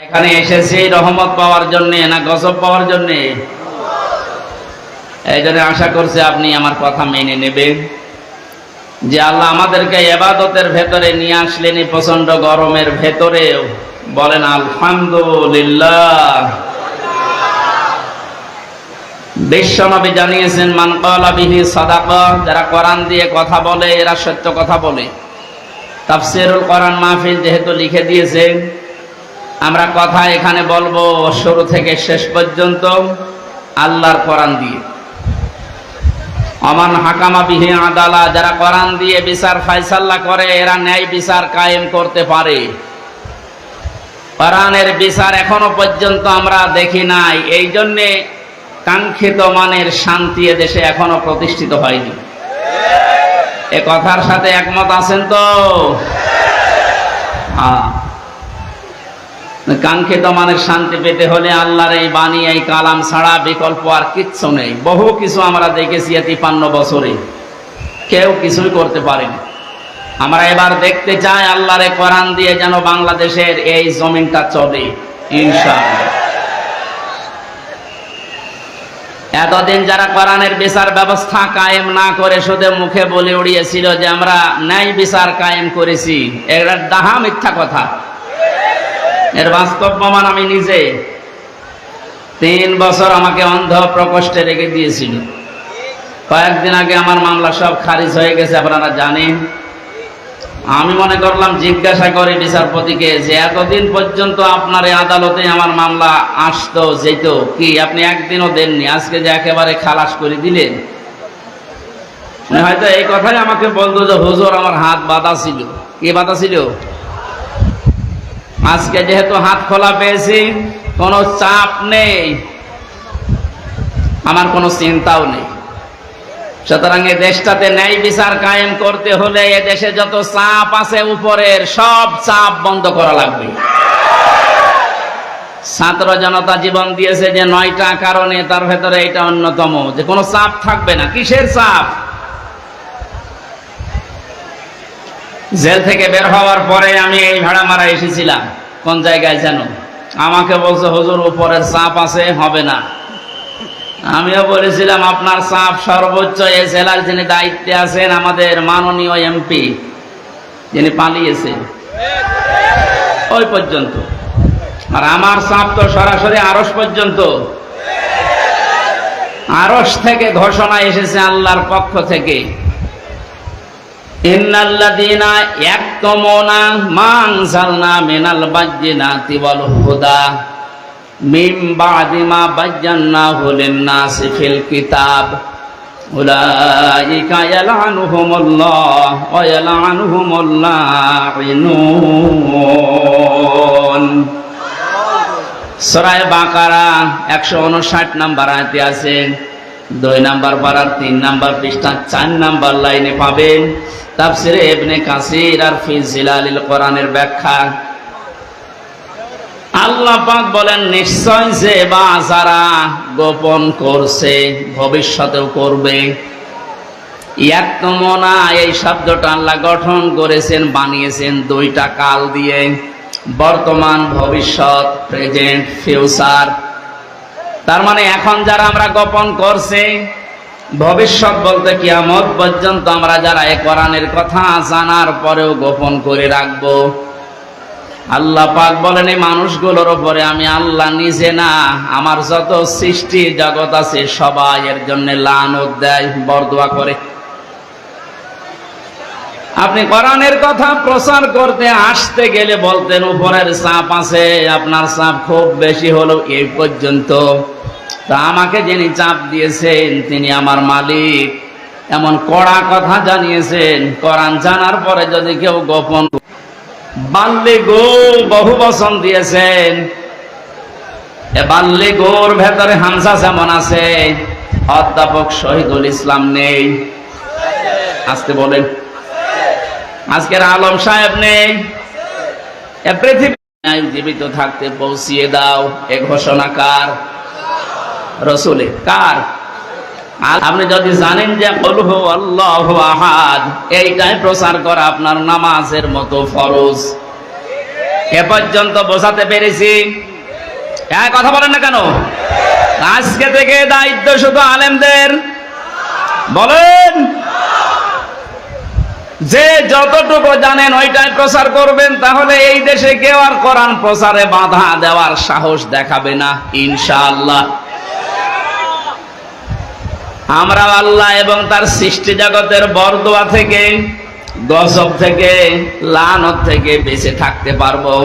এখানে এসেছি রহমত পাওয়ার জন্য না গজব পাওয়ার জন্য? এই জন্য আশা করছি আপনি আমার কথা মেনে নেবেন যে আল্লাহ আমাদেরকে ইবাদতের ভেতরে নিয়ে আসলেন প্রচন্ড গরমের ভেতরেও। বলেন আলহামদুলিল্লাহ। বিশ্বনবী জানিয়েছেন মান ক্বালা বিহি সাদাকা, যারা কোরআন দিয়ে কথা বলে এরা সত্য কথা বলে। তাফসীরুল কোরআন মাহফিল যেহেতু লিখে দিয়েছেন, আমরা কথা এখানে বলবো শুরু থেকে শেষ পর্যন্ত আল্লাহর কোরআন দিয়ে। আমান হাকামা বিহি আদালা, যারা কোরআন দিয়ে বিচার ফায়সালা করে এরা ন্যায় বিচার কায়েম করতে পারে। কোরআনের বিচার এখনো পর্যন্ত আমরা দেখি নাই, এই জন্যে কাঙ্ক্ষিত মানের শান্তি এদেশে এখনো প্রতিষ্ঠিত হয়নি। এ কথার সাথে একমত আছেন তো? কাঙ্ক্ষিত মানের শান্তি পেতে হলে আল্লাহর এই বাণী, এই কালাম ছাড়া বিকল্প আর কিচ্ছু নেই। বহু কিছু আমরা দেখেছি 53 বছরে, কেউ কিছুই করতে পারেনি। আমরা এবার দেখতে চাই আল্লাহর এই কোরআন দিয়ে যেন বাংলাদেশের এই জমিনটা চলে ইনশাআল্লাহ। এতদিন যারা কোরআনের বিচার ব্যবস্থা কায়েম না করে শুধু মুখে বলে উড়িয়েছিল যে আমরা ন্যায় বিচার কায়েম করেছি, এটা ডাহা মিথ্যা কথা। এর বাস্তব প্রমাণ আমি নিজে। 3 বছর আমাকে অন্ধ প্রকোষ্ঠে রেখে দিয়েছিল। কয়েকদিন আগে আমার মামলা সব খারিজ হয়ে গেছে, আপনারা জানেন। আমি মনে করলাম জিজ্ঞাসা করি বিচারপতিকে যে এতদিন পর্যন্ত আপনার এই আদালতে আমার মামলা আসতো যেত, কি আপনি একদিনও দেননি, আজকে যে একেবারে খালাস করে দিলেন? হয়তো এই কথাই আমাকে বলতো যে হুজুর আমার হাত বাঁধা ছিল। কি বাঁধা ছিল? আজকে যেহেতু হাত খোলা পেয়েছি, কোনো চাপ নেই, আমার কোনো চিন্তাও নেই। সুতরাং এ দেশটাতে ন্যায় বিচার কায়েম করতে হলে এ দেশে যত চাপ আছে উপরের সব চাপ বন্ধ করা লাগবে। ছাত্র জনতা জীবন দিয়েছে যে 9টা কারণে, তার ভেতরে এটা অন্যতম, যে কোনো চাপ থাকবে না। কিসের চাপ? জেল থেকে বের হওয়ার পরে আমি এই ভাড়া মারা এসেছিলাম। কোন জায়গায় যেন আমাকে বলছে হুজুর উপরের চাপ আছে, হবে না। আমিও বলেছিলাম আপনার চাপ সর্বোচ্চ। এই জেলার যিনি দায়িত্বে আছেন আমাদের মাননীয় এমপি, যিনি পালিয়েছেন, ওই পর্যন্ত। আর আমার চাপ তো সরাসরি আরশ পর্যন্ত। আরশ থেকে ঘোষণা এসেছে আল্লাহর পক্ষ থেকে, ইন্নাল্লাযীনা ইয়াকতুমুনা মা আনজালনা মিনাল বায়্যিনাতি ওয়াল হুদা মিন বা'দি মা বায়্যানাহু লিন-নাসি ফিল কিতাব উলাইকা ইয়ালআনুহুমুল্লাহ ওয়া ইয়ালআনুহুমুল লাঈনুন। সূরা বাকারা 159 নম্বর আয়াতে আছে। 2 নম্বর পারার 3 নম্বর পৃষ্ঠা 4 নম্বর লাইনে পাবেন তাফসীরে ইবনে কাসির আর ফি জিলালিল কোরআনের ব্যাখ্যা। আল্লাহ পাক বলেন নিশ্চয় যে বা যারা গোপন করছে ভবিষ্যতেও করবে। ইয়াকতুমুনা, এই শব্দটা আল্লাহ গঠন করেছেন, বানিয়েছেন 2টা কাল দিয়ে, বর্তমান ভবিষ্যৎ, প্রেজেন্ট ফিউচার। তার মানে এখন যারা আমরা গোপন করছি, ভবিষ্যৎ বলতে কিয়ামত পর্যন্ত আমরা যারা এই কোরআনের কথা জানার পরেও গোপন করে রাখবো। আল্লাহ পাক বলেন এই মানুষগুলোর উপরে আমি আল্লাহ নিজে না, আমার যত সৃষ্টি জগৎ আছে সবাই এর জন্য লানত দেয়, বরদোয়া করে। আপনি কোরআনের কথা প্রচার করতে আসতে গেলে বলতেন উপরের চাপ আছে, আপনার চাপ খুব বেশি হলো এই পর্যন্ত। তা আমাকে যিনি চাপ দিয়েছেন তিনি আমার মালিক, এমন কড়া কথা জানিয়েছেন। কোরআন জানার পরে যদি কেউ গোপন, বাল্যে গো বহু বচন দিয়েছেন। এ বাল্যে গোর ভেতরে হামজা যেমন আছে, অধ্যাপক শহীদুল ইসলাম নেই। আজকে বলেন, আজকের আলম সাহেব নেই। এ পৃথিবী জীবিত থাকতে পৌঁছিয়ে দাও, এ ঘোষণা কার? রসুলের। কার? আপনি যদি জানেন যে কুল হু আল্লাহু আহাদ, এইটাই প্রচার করা আপনার নামাজের মতো ফরজ। এ পর্যন্ত বোঝাতে পেরেছি? হ্যাঁ, কথা বলেন না কেন? আজকে থেকে দায়িত্ব শুধু আলেমদের। বলেন, যে যতটুকু জানেন ওইটাই প্রচার করবেন, তাহলে এই দেশে কেউ আর কোরআন প্রচারে বাধা দেওয়ার সাহস দেখাবে না ইনশাআল্লাহ। আমরা আল্লাহ এবং তার সৃষ্টি জগতের বরদোয়া থেকে, গজব থেকে, লানত থেকে বেঁচে থাকতে পারবো।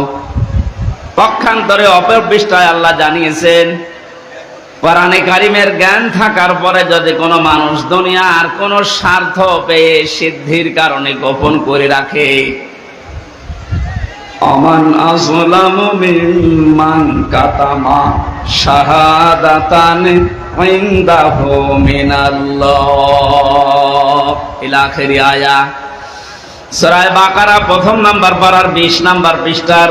পক্ষান্তরে অপর পৃষ্ঠায় আল্লাহ জানিয়েছেন, কোরআনে কারিমের জ্ঞান থাকার পরে যদি কোনো মানুষ দুনিয়ার কোনো স্বার্থ পেয়ে সিদ্ধির কারণে গোপন করে রাখে, আমান আযলামু মিম্মান কাতামা শাহাদাতান ইনদাহু মিনাল্লাহ ইলা আখিরি আয়া। সূরা বাকারা প্রথম নাম্বার পারার 20 নাম্বার পৃষ্ঠার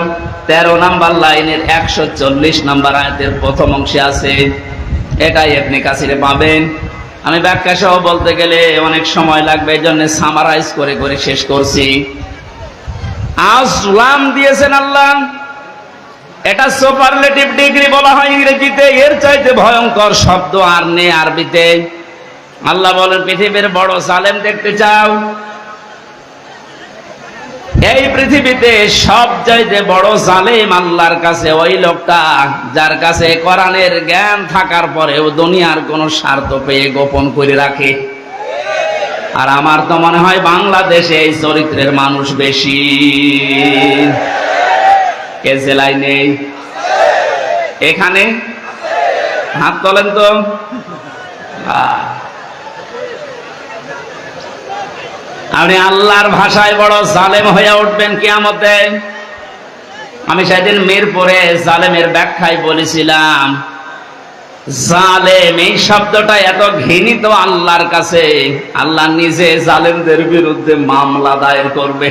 13 নাম্বার লাইনের 140 নাম্বার আয়াতের প্রথম অংশে আছে। এটাই ইবনে কাসিরে পাবেন। আমি ব্যাখ্যা সহ বলতে গেলে অনেক সময় লাগবে, এই জন্য সামারাইজ করে করে শেষ করছি। আযলাম দিয়েছেন আল্লাহ, এটা সুপারলেটিভ ডিগ্রি বলা হয় ইংরেজিতে। এর চাইতে ভয়ঙ্কর শব্দ আর নেই আরবিতে। আল্লাহ বলেন, পৃথিবীর বড় জালেম দেখতে চাও? এই পৃথিবীতে সবচাইতে বড় জালেম আল্লাহর কাছে ওই লোকটা যার কাছে কোরআনের জ্ঞান থাকার পরেও দুনিয়ার কোন স্বার্থ পেয়ে গোপন করে রাখে। আর আমার তো মনে হয় বাংলাদেশে এই চরিত্রের মানুষ বেশি। কে জেলায় নেই? এখানে হাত তোলেন তো। আপনি আল্লাহর ভাষায় বড় জালেম হয়ে উঠবেন কিয়ামতে। আমি সেদিন মিরপুরে জালেমের ব্যাখ্যায় বলেছিলাম, জালেম এই শব্দটা এত ঘৃণিত আল্লাহর কাছে, আল্লাহ নিজে জালেমদের বিরুদ্ধে মামলা দায়ের করবে।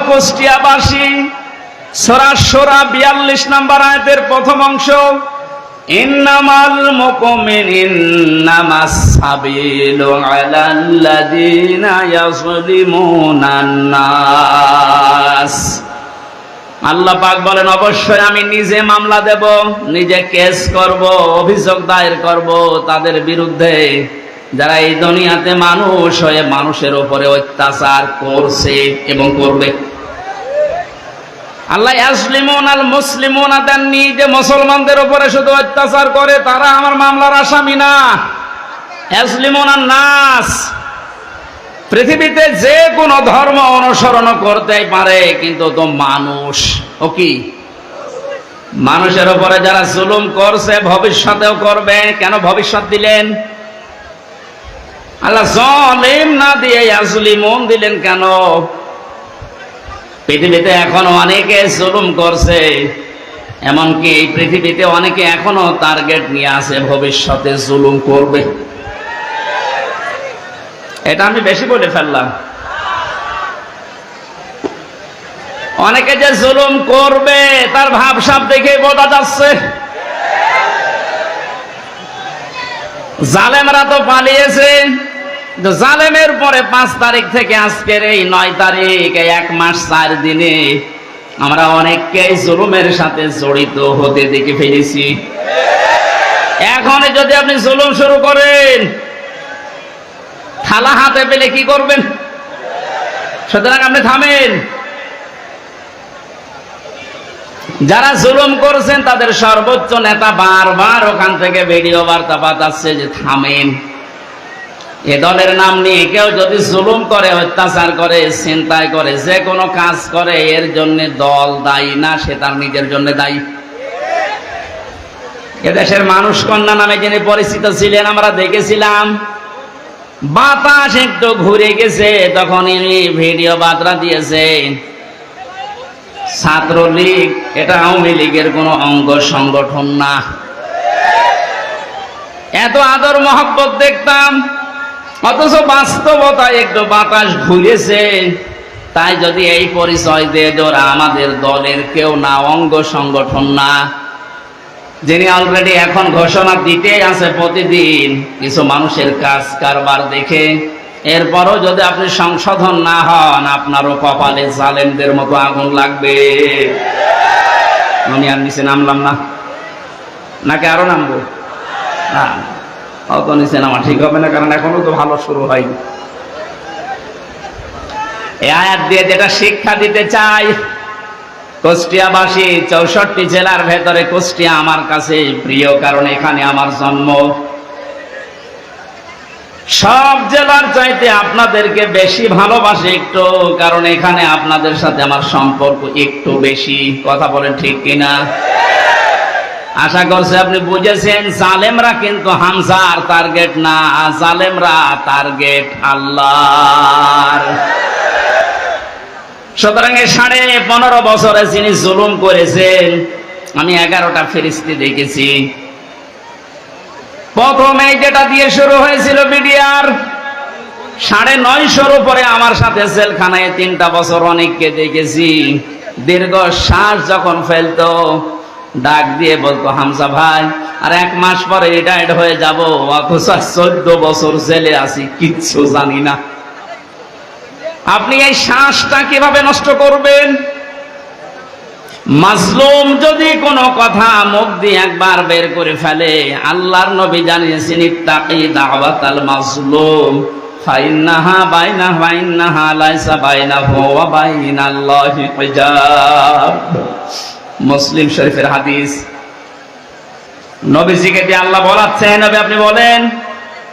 কুষ্টিয়াবাসী, সূরা শূরা 42 নাম্বার আয়াতের প্রথম অংশ, ইন্নামাল মুমিনুন্নামাস সাবিলু আলাল্লাযিনা ইয়াযলিমুনান নাস। আল্লাহ পাক বলেন, অবশ্যই আমি নিজে মামলা দেব, নিজে কেস করব, অভিযোগ দায়ের করব তাদের বিরুদ্ধে যারা এই দুনিয়াতে মানুষ হয়ে মানুষের উপরে অত্যাচার করছে এবং করবে। আল্লাহ ইয়াসলিমুন আল মুসলিমুনা দেননি যে মুসলমানদের উপরে শুধু অত্যাচার করে তারা আমার মামলার আসামি না। ইয়াসলিমুন আন নাস, পৃথিবীতে যে কোনো ধর্ম অনুসরণ করতেই পারে, কিন্তু তো মানুষ ও কি মানুষের উপরে যারা জুলুম করছে ভবিষ্যতেও করবে। কেন ভবিষ্যৎ দিলেন? আল্লাহ জালিম না দিয়ে ইয়াসলিমুন দিলেন কেন? পৃথিবীতে এখনো অনেকে জুলুম করছে, এমনকি এই পৃথিবীতে অনেকে এখনো টার্গেট নিয়ে আছে ভবিষ্যতে জুলুম করবে। এটা আমি বেশি বলে ফেললাম। অনেকে যে জুলুম করবে তার ভাবসাব দেখে বোঝা যাচ্ছে। জালেমরা তো পালিয়েছে, জালেমের পরে 5 তারিখ থেকে আজকের এই 9 তারিখ, 1 মাস 4 দিনে আমরা অনেককে জুলুমের সাথে জড়িত হতে দেখে ফেলেছি। এখন যদি আপনি জুলুম শুরু করেন, থালা হাতে পেলে কি করবেন? সুতরাং আপনি থামেন। যারা জুলুম করছেন তাদের সর্বোচ্চ নেতা বারবার ওখান থেকে ভিডিও বার্তা পাঠাচ্ছে যে থামেন। এ দলের নাম নিয়ে কেউ যদি জুলুম করে, অত্যাচার করে, চিন্তায় করে, যে কোনো কাজ করে, এর জন্য দল দায়ী না, সে তার নিজের জন্য দায়ী। এদেশের মানুষ কন্যা নামে যিনি পরিচিত ছিলেন, আমরা দেখেছিলাম বাতাস একটু ঘুরে গেছে তখন ইনি ভিডিও বার্তা দিয়েছে, ছাত্রলীগ এটা আওয়ামী লীগের কোনো অঙ্গ সংগঠন না। এত আদর মহব্বত দেখতাম, অথচ বাস্তবতায় একটু বাতাস ঘুরেছে। তাই যদি এই পরিচয় দিয়ে ওরা আমাদের দলের কেউ না, অঙ্গ সংগঠন না, যিনি অলরেডি এখন ঘোষণা দিতে আছে প্রতিদিন কিছু মানুষের কাজ কারবার দেখে এরপরও যদি আপনি সংশোধন না হন, আপনারও কপালে জালেমদের মতো আগুন লাগবে। আমি আর নিচে নামলাম না, নাকি আরো নামবো? না, অত নিচে নামা ঠিক হবে না, কারণ এখনো তো ভালো শুরু হয়নি। এই আয়াত দিয়ে যেটা শিক্ষা দিতে চাই, কুষ্টিয়াবাসী, 64 জেলার ভেতরে কুষ্টিয়া আমার কাছে প্রিয়, কারণ এখানে আমার জন্ম। সব জেলার চাইতে আপনাদেরকে বেশি ভালোবাসি একটু, কারণ এখানে আপনাদের সাথে আমার সম্পর্ক একটু বেশি। কথা বলেন ঠিক কিনা? আশা করছি আপনি বুঝেছেন, জালেমরা কিন্তু হামজার টার্গেট না, জালেমরা টার্গেট আল্লাহর। সুতরাং 15.5 বছরে যিনি জুলুম করেছেন, আমি 11টা ফেরেশতা দেখেছি। প্রথমে যেটা দিয়ে শুরু হয়েছিল বিডিআর, 950 উপরে আমার সাথে জেলখানায় 3টা বছর অনেককে দেখেছি। দীর্ঘ শ্বাস যখন ফেলতো, ডাক দিয়ে বলতো, হামজা ভাই আর 1 মাস পরে রিটায়ার্ড হয়ে যাব, অথচ 14 বছর জেলে আছি, কিচ্ছু জানি না। আপনি এই শ্বাসটা কিভাবে নষ্ট করবেন? মাজলুম যদি কোনো কথা মুখ দিয়ে একবার বের করে ফেলে, আল্লাহর নবী জানিয়েছেন, ইত্তাকি দাওয়াতাল মাজলুম ফাইন্নাহা লাইসা বাইনাহু ওয়া বাইনাল্লাহি হিজাব। মুসলিম শরীফের হাদিস। নবীজিকে দিয়ে আল্লাহ বলাচ্ছেন, নবী আপনি বলেন,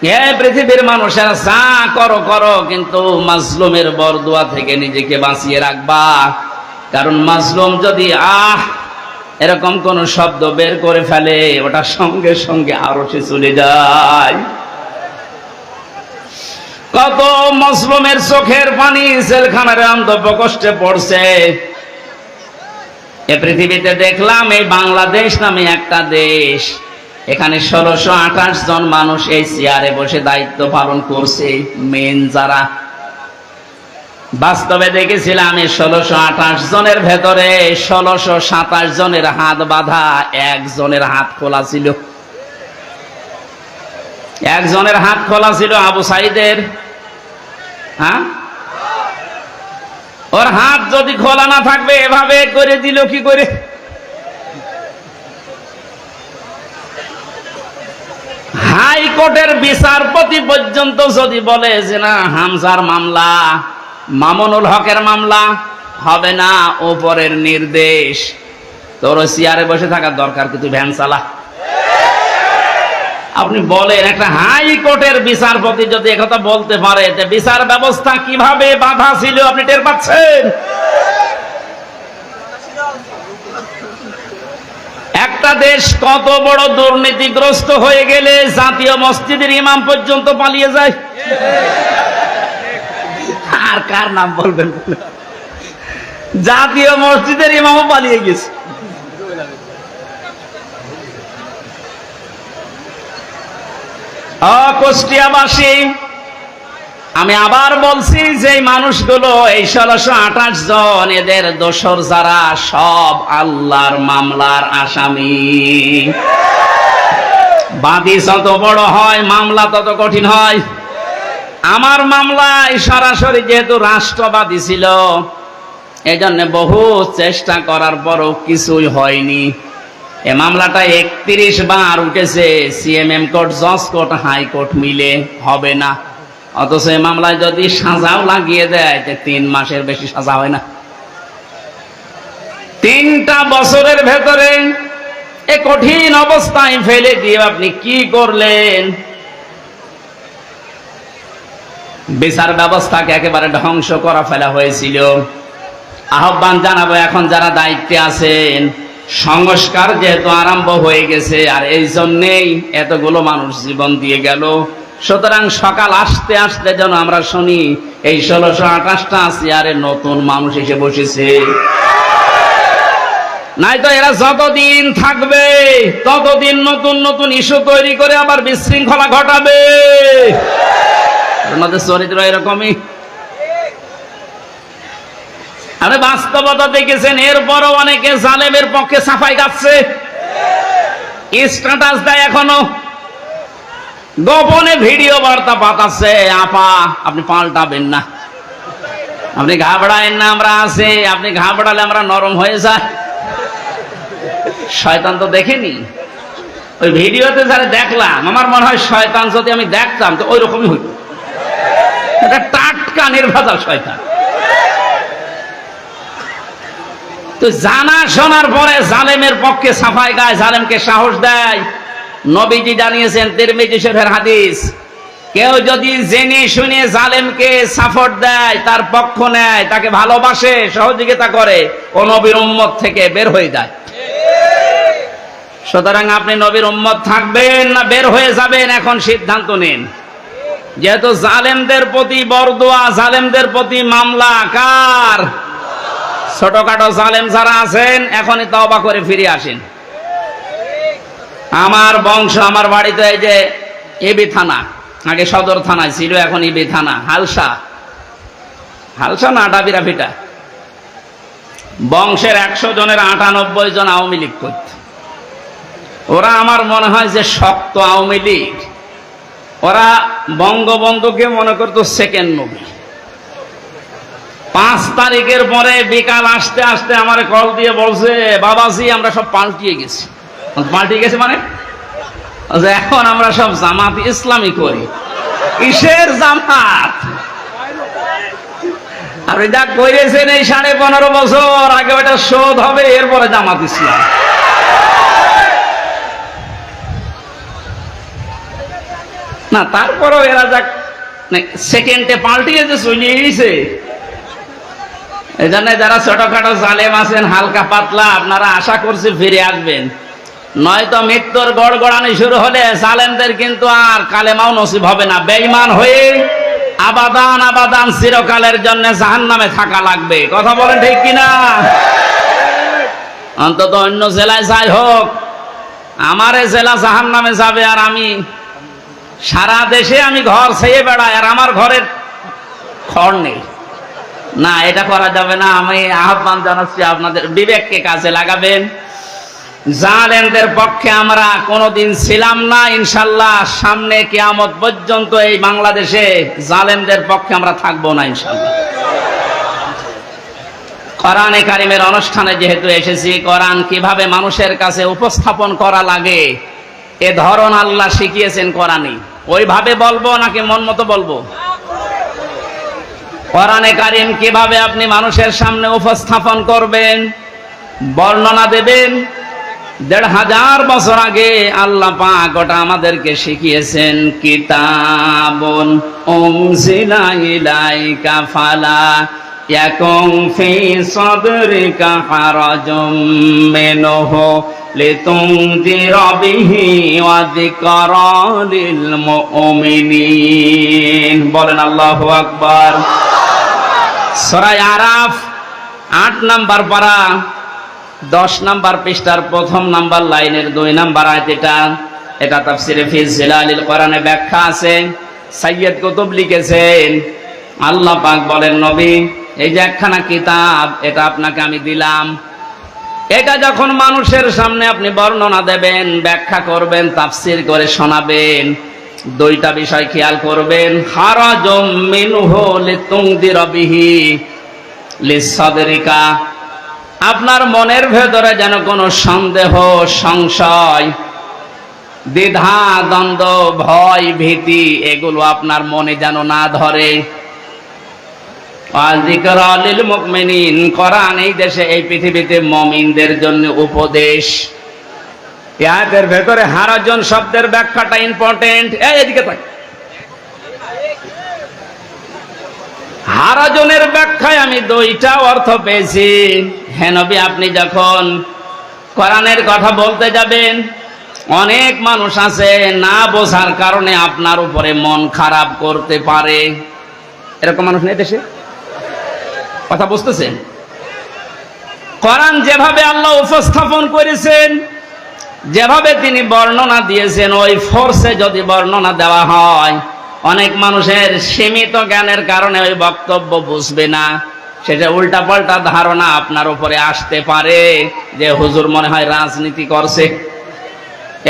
হে পৃথিবীর মানুষেরা, যা করো করো, কিন্তু মাজলুমের বরদুয়া থেকে নিজেকে বাঁচিয়ে রাখবা। কারণ মাজলুম যদি এরকম কোন শব্দ বের করে ফেলে, ওটা সঙ্গে সঙ্গে আরশে চলে যায়। কত মাজলুমের চোখের পানি জেলখানার অন্তঃ কষ্টে পড়ছে। এ পৃথিবীতে দেখলাম, এই বাংলাদেশ নামে একটা দেশ, এখানে 1628 জন মানুষ এই চেয়ারে বসে দায়িত্ব পালন করছে, মেন যারা। বাস্তবে দেখেছিলাম, এই 1628 জনের ভেতরে 1627 জনের হাত বাঁধা, একজনের হাত খোলা ছিল। একজনের হাত খোলা ছিল আবু সাইদের। হ্যাঁ, ওর হাত যদি খোলা না থাকবে, এভাবে করে দিল কি করে? হাইকোর্টের বিচারপতি পর্যন্ত যদি বলে যে না, হামজার মামলা, মামুনুল হকের মামলা হবে না, ওপরের নির্দেশ, তোর চেয়ারে বসে থাকার দরকার, কিন্তু ভ্যান চালা। আপনি বলেন, একটা হাইকোর্টের বিচারপতি যদি একথা বলতে পারে, বিচার ব্যবস্থা কিভাবে বাধা ছিল আপনি টের পাচ্ছেন? একটা দেশ কত বড় দুর্নীতিগ্রস্ত হয়ে গেলে জাতীয় মসজিদের ইমাম পর্যন্ত পালিয়ে যায়। আর কার নাম বলবেন? জাতীয় মসজিদের ইমামও পালিয়ে গেছে। কুষ্টিয়াবাসী, আমি আবার বলছি যে মানুষগুলো, এই 1628 জন, এদের দোসর যারা, সব আল্লাহর মামলার আসামি। বাদী যত বড় হয়, মামলা তত কঠিন হয়। আমার মামলায় সরাসরি যেহেতু রাষ্ট্রবাদী ছিল, এই জন্য বহু চেষ্টা করার পরও কিছুই হয়নি। এ মামলাটা 31 বার উঠেছে, সিএমএম কোর্ট, জজ কোর্ট, হাইকোর্ট মিলে, হবে না। অথচ এই মামলায় যদি সাজাও লাগিয়ে দেয়, 3 মাসের বেশি সাজা হয় না। 3টা বছরের ভেতরে এ কঠিন অবস্থায় ফেলে দিয়ে আপনি কি করলেন? বিচার ব্যবস্থাকে একেবারে ধ্বংস করা ফেলা হয়েছিল। আহ্বান জানাবো, এখন যারা দায়িত্বে আছেন, সংস্কার যেহেতু আরম্ভ হয়ে গেছে, আর এই জন্যেই এতগুলো মানুষ জীবন দিয়ে গেল, সুতরাং সকাল আসতে আসতে যেন আমরা শুনি এই 1628টা চেয়ারে নতুন মানুষ এসে বসেছে। নাই তো এরা যতদিন থাকবে, ততদিন নতুন নতুন ইস্যু তৈরি করে আবার বিশৃঙ্খলা ঘটাবে। আমাদের চরিত্র এরকমই। আরে বাস্তবতা দেখেছেন, এরপরও অনেকে জালেমের পক্ষে সাফাই গাচ্ছে, স্ট্যাটাস দেয় এখনো। গোপনে ভিডিও বার্তা পাঠাচ্ছে, আপা আপনি পাল্টাবেন না, আপনি ঘাবড়ায়েন না, আমরা আছি, আপনি ঘাবড়ালে আমরা নরম হয়ে যায়। শয়তান তো দেখেনি, ওই ভিডিওতে যারা দেখলাম, আমার মনে হয় শয়তান যদি আমি দেখতাম তো ওই রকমই হইত। এটা টাটকা নির্ভেজাল শয়তান। তো জানা শোনার পরে জালেমের পক্ষে সাফাই গায়, জালেমকে সাহস দেয়। নবীজি জানিয়েছেন, তিরমিজি শরীফের হাদিস, কেউ যদি জেনে শুনে জালেমকে সাপোর্ট দেয়, তার পক্ষ নেয়, তাকে ভালোবাসে, সহযোগিতা করে, ও নবীর উম্মত থেকে বের হয়ে যায়। সুতরাং আপনি নবীর উম্মত থাকবেন না বের হয়ে যাবেন, এখন সিদ্ধান্ত নিন। যেহেতু জালেমদের প্রতি বরদোয়া, জালেমদের প্রতি মামলা কার? ছোটখাটো জালেম যারা আছেন, এখনই তওবা করে ফিরে আসেন। আমার বংশ, আমার বাড়িতে এই যে এবি থানা, আগে সদর থানায় ছিল, এখন ইবি থানা, হালসা, হালসা না ডাবিরাফিটা, বংশের 100 জনের 98 জন আওয়ামী লীগ করত। ওরা আমার মনে হয় যে শক্ত আওয়ামী লীগ, ওরা বঙ্গবন্ধুকে মনে করতো সেকেন্ড নবী। 5 তারিখের পরে বিকাল আসতে আসতে আমার কল দিয়ে বলছে, বাবাজি আমরা সব পাল্টিয়ে গেছি। পাল্টিয়ে গেছে মানে এখন আমরা সব জামাত ইসলামী করি। কিসের জামাত? আপনি যা করেছেন এই 15.5 বছর আগে, ওটা শোধ হবে, এরপরে জামাত ইসলাম। না তারপরেও এরা যাক সেকেন্ডে পাল্টিয়ে যে চলে গেছে। এই জন্য যারা ছোটখাটো জালেম আছেন, হালকা পাতলা, আপনারা আশা করছি ফিরে আসবেন, নয়তো মৃত্যুর গড়গড়ানি শুরু হলে জালেমদের কিন্তু আর কালেমাও নসিব হবে না। বেঈমান হয়ে আবাদান আবাদান চিরকালের জন্য জাহান্নামে থাকা লাগবে। কথা বলেন ঠিক কিনা? অন্তত অন্য জেলায় যাই হোক, আমার জেলা জাহান্নামে যাবে, আর আমি সারা দেশে আমি ঘর ছেয়ে বেড়াই, আর আমার ঘরের খড় নেই। না, এটা করা যাবে না। আমি আহ্বান জানাচ্ছি, আপনাদের বিবেককে কাজে লাগাবেন। জালেমদের পক্ষে আমরা কোনোদিন ছিলাম না, ইনশাল্লাহ সামনে কিয়ামত পর্যন্ত এই বাংলাদেশে জালেমদের পক্ষে আমরা থাকবো না ইনশাল্লাহ। কোরআনে কারিমের অনুষ্ঠানে যেহেতু এসেছি, কোরআন কিভাবে মানুষের কাছে উপস্থাপন করা লাগে এ ধরন আল্লাহ শিখিয়েছেন কোরআনে। ওইভাবে বলবো নাকি মন মতো বলবো? কোরআনে কারিম কিভাবে আপনি মানুষের সামনে উপস্থাপন করবেন, বর্ণনা দেবেন, 1500 বছর আগে আল্লাহ পাক ওটা আমাদেরকে শিখিয়েছেন। কিতাবুন উনজিলা ইলাইকা ফালা ইয়াকুম ফি সাদরিকা হারাজুম মিনহু লিতুনযিরা বিহি ওয়া যিকরা লিল মুমিনিন। বলেন আল্লাহু আকবার। সূরা আরাফ 8 নম্বর পারা 10 নম্বর পৃষ্ঠার 1 নম্বর লাইনের 2 নম্বর আয়াত। এটা তাফসিরে ফি জিলালিল কোরআনে ব্যাখ্যা আছে, সাইয়্যিদ কুতুব লিখেছেন। আল্লাহ পাক বলেন, নবী এই যে একখানা কিতাব, এটা আপনাকে আমি দিলাম, এটা যখন মানুষের সামনে আপনি বর্ণনা দেবেন, ব্যাখ্যা করবেন, তাফসির করে শোনাবেন, 2টা বিষয় খেয়াল করবেন। হারাজুম মিনহু লিতুনযিরা বিহি লিসাদরিকা, আপনার মনের ভেতরে যেন কোনো সন্দেহ, সংশয়, দ্বিধা, দ্বন্দ্ব, ভয়, ভীতি এগুলো আপনার মনে যেন না ধরে। ওয়া যিকরা লিল মুমিনিন, কোরআন এই দেশে, এই পৃথিবীতে মুমিনদের জন্য উপদেশ। আয়াতের ভেতরে হারাজন শব্দের ব্যাখ্যাটা ইম্পর্টেন্ট। এদিকে তাক। হারাজনের ব্যাখ্যায় আমি 2টা অর্থ পেয়েছি। হে নবী, আপনি যখন কোরআনের কথা বলতে যাবেন, অনেক মানুষ আছে না বোঝার কারণে আপনার উপরে মন খারাপ করতে পারে। এরকম মানুষ নেই দেশে? কথা বুঝতেছেন? কোরআন যেভাবে আল্লাহ উপস্থাপন করেছেন, যেভাবে তিনি বর্ণনা দিয়েছেন, ওই ফোর্সে যদি বর্ণনা দেওয়া হয়, অনেক মানুষের সীমিত জ্ঞানের কারণে ওই বক্তব্য বুঝবে না, সেটা উল্টা পাল্টা ধারণা আপনার উপরে আসতে পারে যে হুজুর মনে হয় রাজনীতি করছে।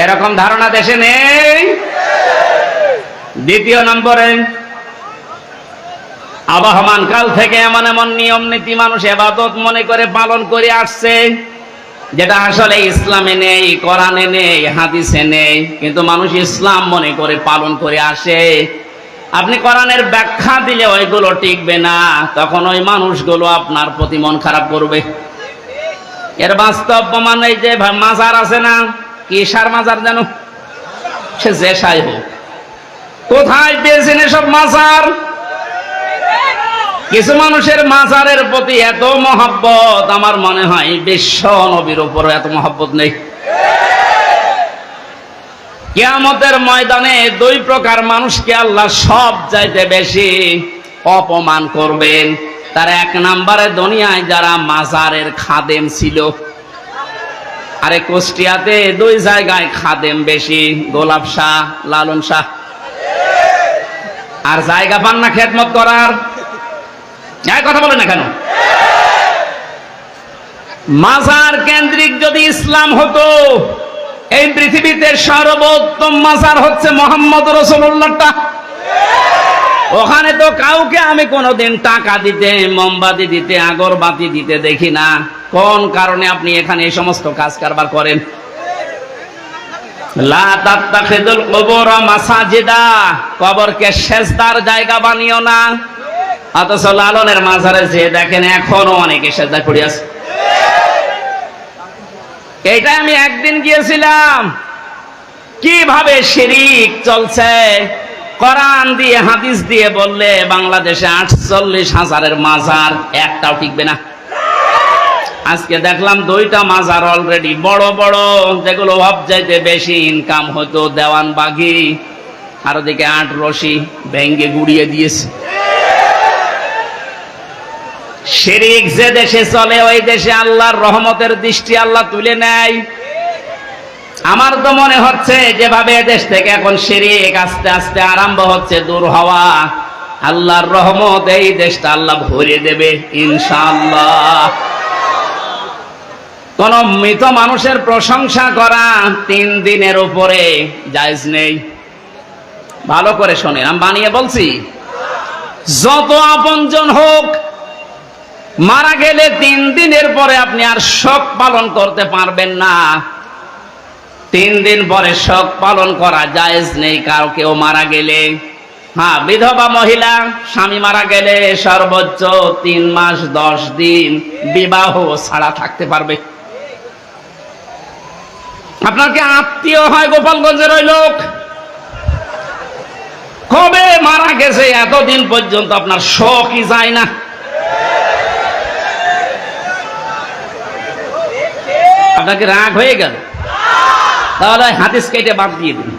এরকম ধারণা দেশে নেই? দ্বিতীয় নম্বরে, আবহমান কাল থেকে এমন এমন নিয়ম নীতি মানুষ ইবাদত মনে করে পালন করে আসছে, যেটা আসলে ইসলামে নেই, কোরআনে নেই, হাদিসে নেই, কিন্তু মানুষ ইসলাম মনে করে পালন করে আসে। আপনি কোরআনের ব্যাখ্যা দিলে ওইগুলো টিকবে না, তখন ওই মানুষগুলো আপনার প্রতি মন খারাপ করবে। এর বাস্তব প্রমাণ এই যে মাজার আছে না, কিসার মাজার জানো, সে যে সাই হোক, কোথায় পেয়েছেন এসব মাজার? কিছু মানুষের মাজারের প্রতি এত মহব্বত, আমার মনে হয় বিশ্ব নবীর উপরও এত মহব্বত নেই। কিয়ামতের ময়দানে দুই প্রকার মানুষকে আল্লাহ সব চাইতে বেশি অপমান করবেন। তার এক নম্বরে দুনিয়ায় যারা মাজারের খাদেম ছিল, আরে কুষ্টিয়াতে দুই জায়গায় খাদেম বেশি, গোলাপ শাহ, লালন শাহ, আর জায়গা পান না খেদমত করার। কথা বলে না কেন? মাজার কেন্দ্রিক যদি ইসলাম হতো, এই পৃথিবীতে সর্বোত্তম মাজার হচ্ছে মোহাম্মদ রাসূলুল্লাহটা। ওখানে তো কাউকে আমি কোনোদিন টাকা দিতে, মোমবাতি দিতে, আগরবাতি দিতে দেখি না। কোন কারণে আপনি এখানে এই সমস্ত কাজ কারবার করেন? লা তাত্তাখিযুল কুবুর মাসাজিদা, কবরকে সেজদার জায়গা বানিও না। অথচ লালনের মাজারে যে দেখেন এখনো অনেকে সেজদা করে আছে। এইটা আমি একদিন গিয়েছিলাম, কিভাবে শিরিক চলছে। কোরআন দিয়ে হাদিস দিয়ে বললে বাংলাদেশে 48,000-এর মাজার, একটাও টিকবে না। আজকে দেখলাম দুইটা মাজার অলরেডি বড় বড়, যেগুলো সবচাইতে বেশি ইনকাম হতো, দেওয়ানবাগি আর ওদিকে 8 রশি ভেঙ্গে গুড়িয়ে দিয়েছে। শিরিক যে দেশে চলে, ওই দেশে আল্লাহর রহমতের দৃষ্টি আল্লাহ তুলে নেয়। আমার তো মনে হচ্ছে যেভাবে দেশ থেকে এখন শিরিক আস্তে আস্তে আরম্ভ হচ্ছে দূর হওয়া, আল্লাহর রহমত এই দেশটা আল্লাহ ভরে দেবে ইনশাআল্লাহ। কোন মৃত মানুষের প্রশংসা করা 3 দিনের উপরে জায়েজ নেই। ভালো করে শোনেন, আমি বানিয়ে বলছি। যত আপনজন হোক, মারা গেলে 3 দিনের পরে আপনি আর শোক পালন করতে পারবেন না। 3 দিন পরে শোক পালন করা জায়েজ নেই কারো কেউ মারা গেলে। হ্যাঁ, বিধবা মহিলা স্বামী মারা গেলে সর্বোচ্চ 3 মাস 10 দিন বিবাহ ছাড়া থাকতে পারবে। আপনার কি আত্মীয় হয় গোপালগঞ্জের ওই লোক? কবে মারা গেছে এতদিন পর্যন্ত আপনার শোকই যায় না। আপনাকে রাগ হয়ে গেল, তাহলে হাদিস কেটে বাদ দিয়ে দিন।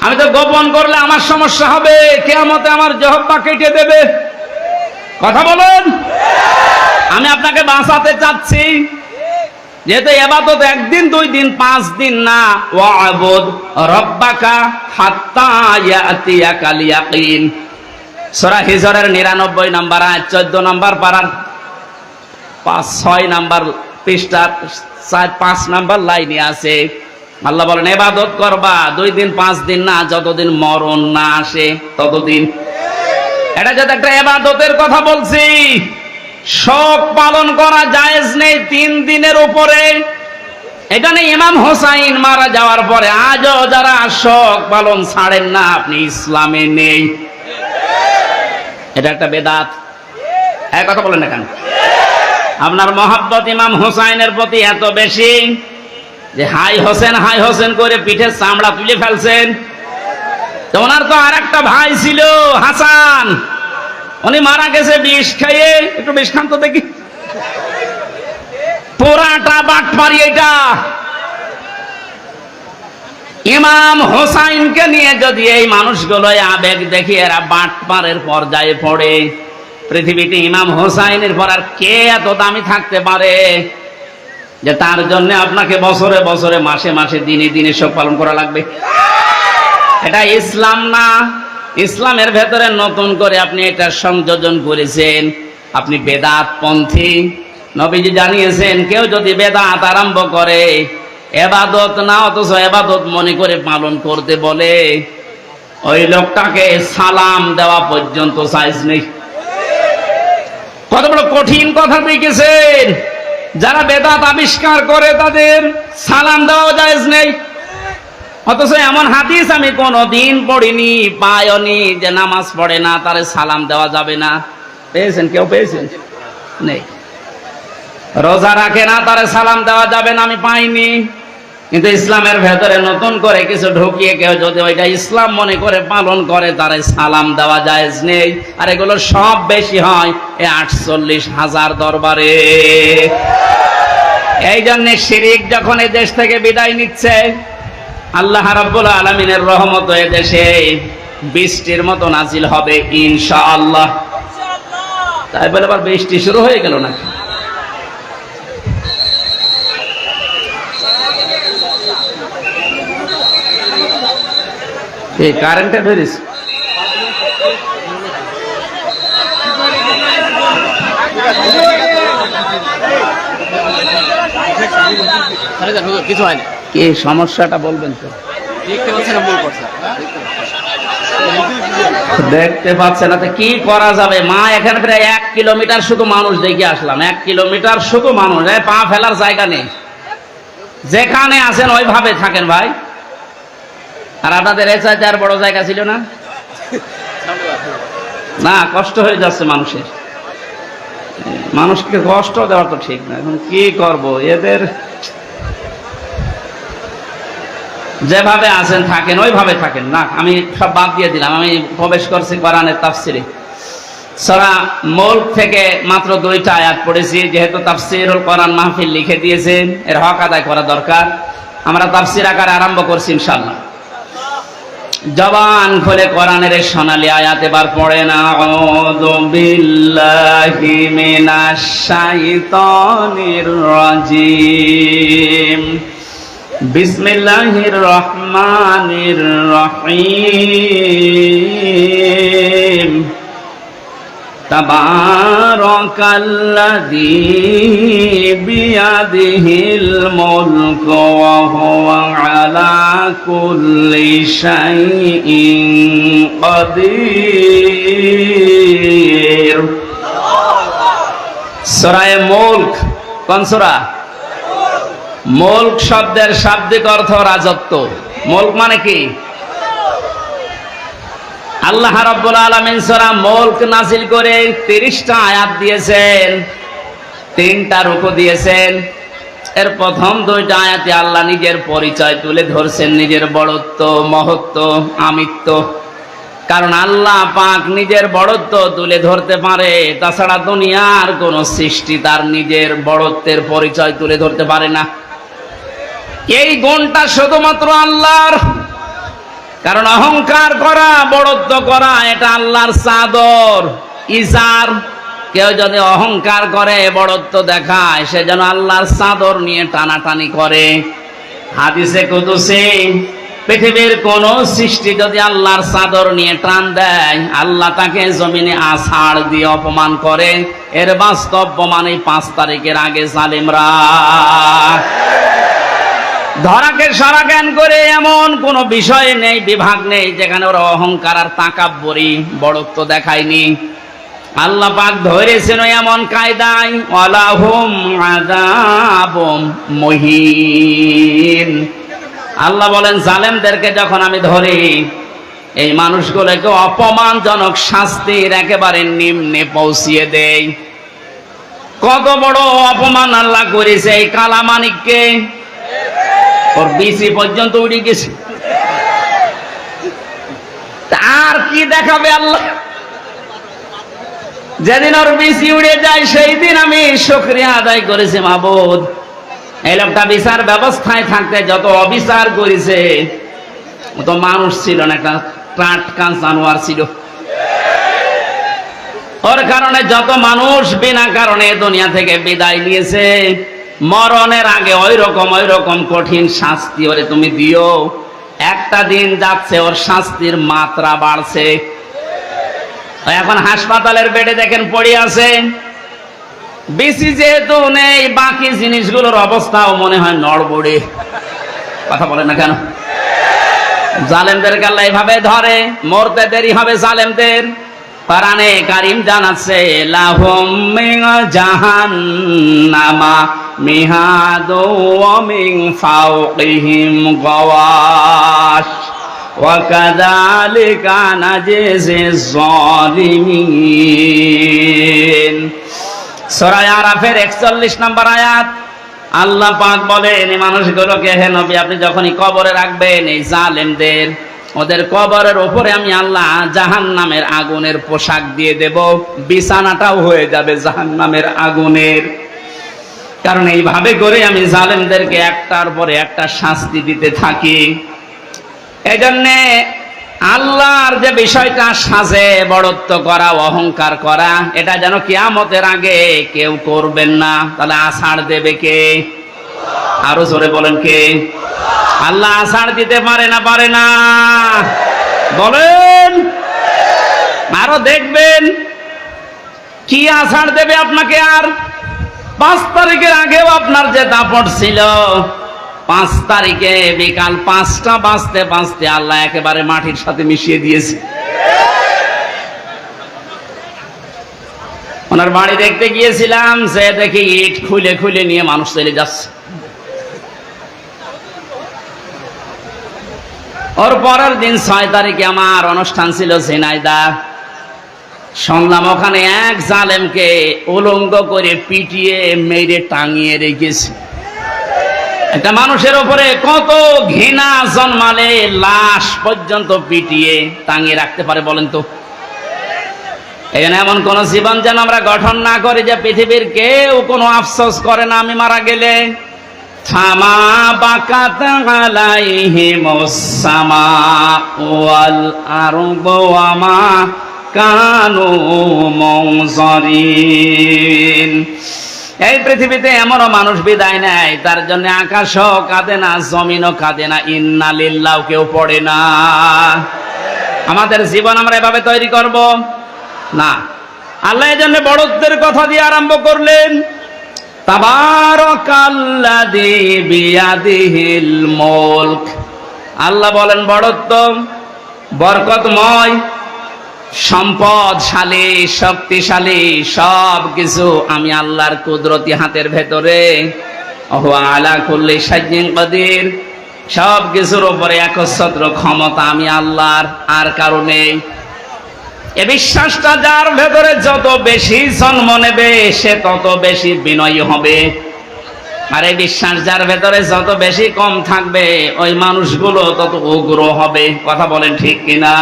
আমি তো গোপন করলে আমার সমস্যা হবে, কিয়ামতে আমার জিহ্বা কেটে দেবে। কথা বলুন, আমি আপনাকে বাঁচাতে চাচ্ছি। যেহেতু ইবাদত 1 দিন 2 দিন 5 দিন না, ওয়া'বুদ রাব্বাকা হাত্তা ইয়াতিয়াকাল ইয়াকিন। সূরা হিজরের 99 নম্বর আয়াত, 14 নম্বর পারার 6 নম্বর পৃষ্ঠা 5 নম্বর লাইনে আছে। আল্লাহ বলেন ইবাদত করবা 2 দিন 5 দিন না, যতদিন মরণ না আসে ততদিন। এটা যদি একটা ইবাদতের কথা বলছি, শোক পালন করা জায়েজ নেই 3 দিনের উপরে। এখানে ইমাম হোসাইন মারা যাওয়ার পরে আজও যারা শোক পালন ছাড়েন না, আপনি ইসলামে নেই। এটা একটা বেদাত। এক কথা বলেন না কেন? আপনার মহব্বত ইমাম হোসাইনের প্রতি এত বেশি যে হাই হোসেন করে পিঠের চামড়া তুলে ফেলছেন। তো ওনার তো আর একটা ভাই ছিল হাসান, উনি মারা গেছে বিষ খেয়ে। একটু বিষ খান তো দেখি। পুরাটা বাটপারি এটা। ইমাম হোসাইনকে নিয়ে যদি এই মানুষগুলো আবেগ দেখি এরা বাটপারের পর্যায়ে পড়ে, পৃথিবীতে ইমাম হোসাইনের পর আর কে এত দামি থাকতে পারে যে তার জন্য আপনাকে বছরে বছরে মাসে মাসে দিনে দিনে শোক পালন করা লাগবে? এটা ইসলাম না। ইসলামের ভেতরে নতুন করে আপনি এটা সংযোজন করেছেন, আপনি বেদাত পন্থী। নবীজি জানিয়েছেন কেউ যদি বেদাত আরম্ভ করে, এবাদত না অথচ এবাদত মনে করে পালন করতে বলে, ওই লোকটাকে সালাম দেওয়া পর্যন্ত সাইজ নেই। কত বড় কঠিন কথা লিখেছেন। যারা বেদাত আবিষ্কার করে তাদের সালাম দেওয়া জায়েজ নেই। অথচ এমন হাদিস আমি কোনদিন পড়িনি, পাইনি যে নামাজ পড়ে না তারে সালাম দেওয়া যাবে না। পেয়েছেন? কেউ পেয়েছেন? নেই। রোজা রাখে না তারে সালাম দেওয়া যাবে না, আমি পাইনি। কিন্তু ইসলামের ভেতরে নতুন করে কিছু ঢুকিয়ে কেউ যদি ওইটা ইসলাম মনে করে পালন করে তারে সালাম দেওয়া জায়েজ নেই। আর এগুলো সব বেশি হয় এই 48,000 দরবারে। এই জন্য শিরিক যখন এই দেশ থেকে বিদায় নিচ্ছে, আল্লাহ রাব্বুল আলামিনের রহমত এই দেশে বৃষ্টির মতো নাজিল হবে ইনশাআল্লাহ। তাই বলে আবার বৃষ্টি শুরু হয়ে গেল নাকি? এই কারেন্টে ধরিস কিছু হয়নি। কি সমস্যাটা বলবেন তো? দেখতে পাচ্ছেন না, মূল করছে দেখতে পাচ্ছে না তো কি করা যাবে? মা এখানে প্রায় 1 কিলোমিটার শুধু মানুষ দেখে আসলাম। 1 কিলোমিটার শুধু মানুষ, পা ফেলার জায়গা নেই। যেখানে আছেন ওইভাবে থাকেন ভাই। আর আপনাদের এ চাইতে আর বড় জায়গা ছিল না? না, কষ্ট হয়ে যাচ্ছে মানুষের। মানুষকে কষ্ট দেওয়া তো ঠিক না। এখন কি করব? এদের যেভাবে আছেন থাকেন, ওইভাবে থাকেন। না, আমি সব বাদ দিয়ে দিলাম। আমি প্রবেশ করছি কোরআনের তাফসিরে। সূরা মুলক থেকে মাত্র 2টা আয়াত পড়েছি। যেহেতু তাফসিরুল কোরআন মাহফিল লিখে দিয়েছেন, এর হক আদায় করা দরকার। আমরা তাফসির আকারে আরম্ভ করছি ইনশাআল্লাহ। জবান খুলে কোরআনের সোনালী আয়াত এবার পড়েন। আউযু বিল্লাহি মিনাশ শাইতানির রাজিম। বিসমিল্লাহির রহমানির রহিম। তাবারাকাল্লাযী বিয়াদিহিল মুলকু ওয়া হুয়া আলা কুল্লি শাইইন কাদির। সূরা মুলক কোন সূরা? মুলক শব্দের শাব্দিক অর্থ রাজত্ব। মুলক মানে কি? আল্লাহ রাব্বুল আলামিন সূরা মুলক নাযিল করে 30টা আয়াত দিয়েছেন, 3টা রুকু দিয়েছেন। এর প্রথম 2টা আয়াতে আল্লাহ নিজের পরিচয় তুলে ধরছেন, নিজের বড়ত্ব, মহত্ব, আমিত্ব। কারণ আল্লাহ পাক নিজের বড়ত্ব তুলে ধরতে পারে, তাছাড়া দুনিয়ার কোন সৃষ্টি তার নিজের বড়ত্বের পরিচয় তুলে ধরতে পারে না। এই গুণটা শুধুমাত্র আল্লাহর। কারণ অহংকার করা, বড়ত্ব করা এটা আল্লাহর চাদর, ইজার। কেউ যদি অহংকার করে, বড়ত্ব দেখায়, সে যেন আল্লাহর চাদর নিয়ে টানাটানি করে। হাদিসে কুদসি, পৃথিবীর কোন সৃষ্টি যদি আল্লাহর চাদর নিয়ে টান দেয়, আল্লাহ তাকে জমিনে আছাড় দিয়ে অপমান করে। এর বাস্তব প্রমাণ এই 5 তারিখের আগে জালিমরা ধরাকে সারা জ্ঞান করে এমন কোন বিষয় নেই, বিভাগ নেই যেখানে ওরা অহংকার আর তাকাব্বুরি, বড়ত্ব দেখায়নি। আল্লাহ পাক ধরেছেন এমন কায়দায়, ওয়ালাহুম আযাবুম মুহিন। আল্লাহ বলেন জালেমদেরকে যখন আমি ধরি, এই মানুষগুলোকে অপমানজনক শাস্তির একেবারে নিম্নে পৌঁছিয়ে দেই। কত বড় অপমান আল্লাহ করেছে এই কালামানিককে। ওর বিসি পর্যন্ত উড়ে গেছে। আর কি দেখাবে আল্লাহ? যেদিন ওর বিসি উড়ে যায় সেই দিন আমি শুকরিয়া আদায় করেছি, মাবুদ এই লোকটা বিচার ব্যবস্থায় থাকতে যত অবিচার করেছে, ও তো মানুষ ছিল না, একটা টাটকা জানোয়ার ছিল। ওর কারণে যত মানুষ বিনা কারণে দুনিয়া থেকে বিদায় নিয়েছে, মরণের আগে ওই রকম কঠিন শাস্তি ওরে তুমি দিও। একটা দিন যাচ্ছে ওর শাস্তির মাত্রা বাড়ছে। এখন হাসপাতালের বেডে দেখেন পড়ে আছে। বেশি যেহেতু নেই, বাকি জিনিসগুলোর অবস্থাও মনে হয় নড়বড়ে। কথা বলে না কেন? জালেমদেরকে আল্লাহ এইভাবে ধরে, মরতে দেরি হবে জালেমদের। কোরআনে কারীম জানাচ্ছে লাহুম মিন জাহান্নামা মিহাদু ওয়া মিন ফাওকিহিম গাওয়াশ ওয়া কাযালিকা নাজিজিজ জালিমিন। সূরা আরাফের 41 নম্বর আয়াত। আল্লাহ পাক বলেন এই মানুষগুলোকে, হে নবী আপনি যখনই কবরে রাখবেন এই জালেমদের, ওদের কবরের উপরে আমি আল্লাহ জাহান্নামের আগুনের পোশাক দিয়ে দেব, বিছানাটাও হয়ে যাবে জাহান্নামের আগুনের। কারণ এইভাবে করে আমি জালেমদেরকে একটার পরে একটা শাস্তি দিতে থাকি। এজন্যে আল্লাহর যে বিষয়টা সাজে বড়ত্ব করা, অহংকার করা, এটা যেন কিয়ামতের আগে কেউ করবেন না। তাহলে আষাঢ় দেবে কে? আরো জোরে বলেন কে? আল্লাহ আষাঢ় দিতে পারে না? পারে না? বলেন। আরো দেখবেন কি আষাঢ় দেবে আপনাকে। আর 5 তারিখের আগেও আপনার যে দাপট ছিল, 5 তারিখে বিকাল 5টা বাজতে বাজতে আল্লাহ একেবারে মাটির সাথে মিশিয়ে দিয়েছে। ওনার বাড়ি দেখতে গিয়েছিলাম, যে দেখি ইট খুলে খুলে নিয়ে মানুষ চলে যাচ্ছে। ওর পরের দিন 6 তারিখে আমার অনুষ্ঠান ছিল ঝিনাইদা। শুনলাম ওখানে এক জালেমকে উলঙ্গ করে পিটিয়ে মেরে টাঙিয়ে রেখেছে। একটা মানুষের উপরে কত ঘৃণা জন্মালে লাশ পর্যন্ত পিটিয়ে টাঙিয়ে রাখতে পারে বলেন তো? এখানে এমন কোন জীবন যেন আমরা গঠন না করি যে পৃথিবীর কেউ কোনো আফসোস করে না আমি মারা গেলে। ফামা বাকাত আলাইহিমুস সামাউ ওয়াল আরদু ওয়া মা কানু মুনজারিন। এই পৃথিবীতে এমনও মানুষ বিদায় নেয়, তার জন্য আকাশও কাঁদে না, জমিনও কাঁদে না, ইন্না লিল্লাহ কেউ পড়ে না। আমাদের জীবন আমরা এভাবে তৈরি করব না। আল্লাহ এই জন্য বড়ত্বের কথা দিয়ে আরম্ভ করলেন। তাবারাকাল্লাযী বিয়াদিহিল মুলক। আল্লাহ বলেন বড়ত্ব বরকতময়, সম্পদশালী, শক্তিশালী, সব কিছু আমি আল্লাহর কুদরতি হাতের ভেতরে। ওয়া আলা কুল্লি শাইইন কাদির। সব কিছুর উপরে একচ্ছত্র ক্ষমতা আমি আল্লাহর, আর কারণে এ বিশ্বাসটা যার ভেতরে যত বেশি জন্ম নেবে সে তত বেশি বিনয়ী হবে। আর এই বিশ্বাস যার ভেতরে যত বেশি কম থাকবে ওই মানুষগুলো তত উগ্র হবে। কথা বলেন ঠিক কিনা?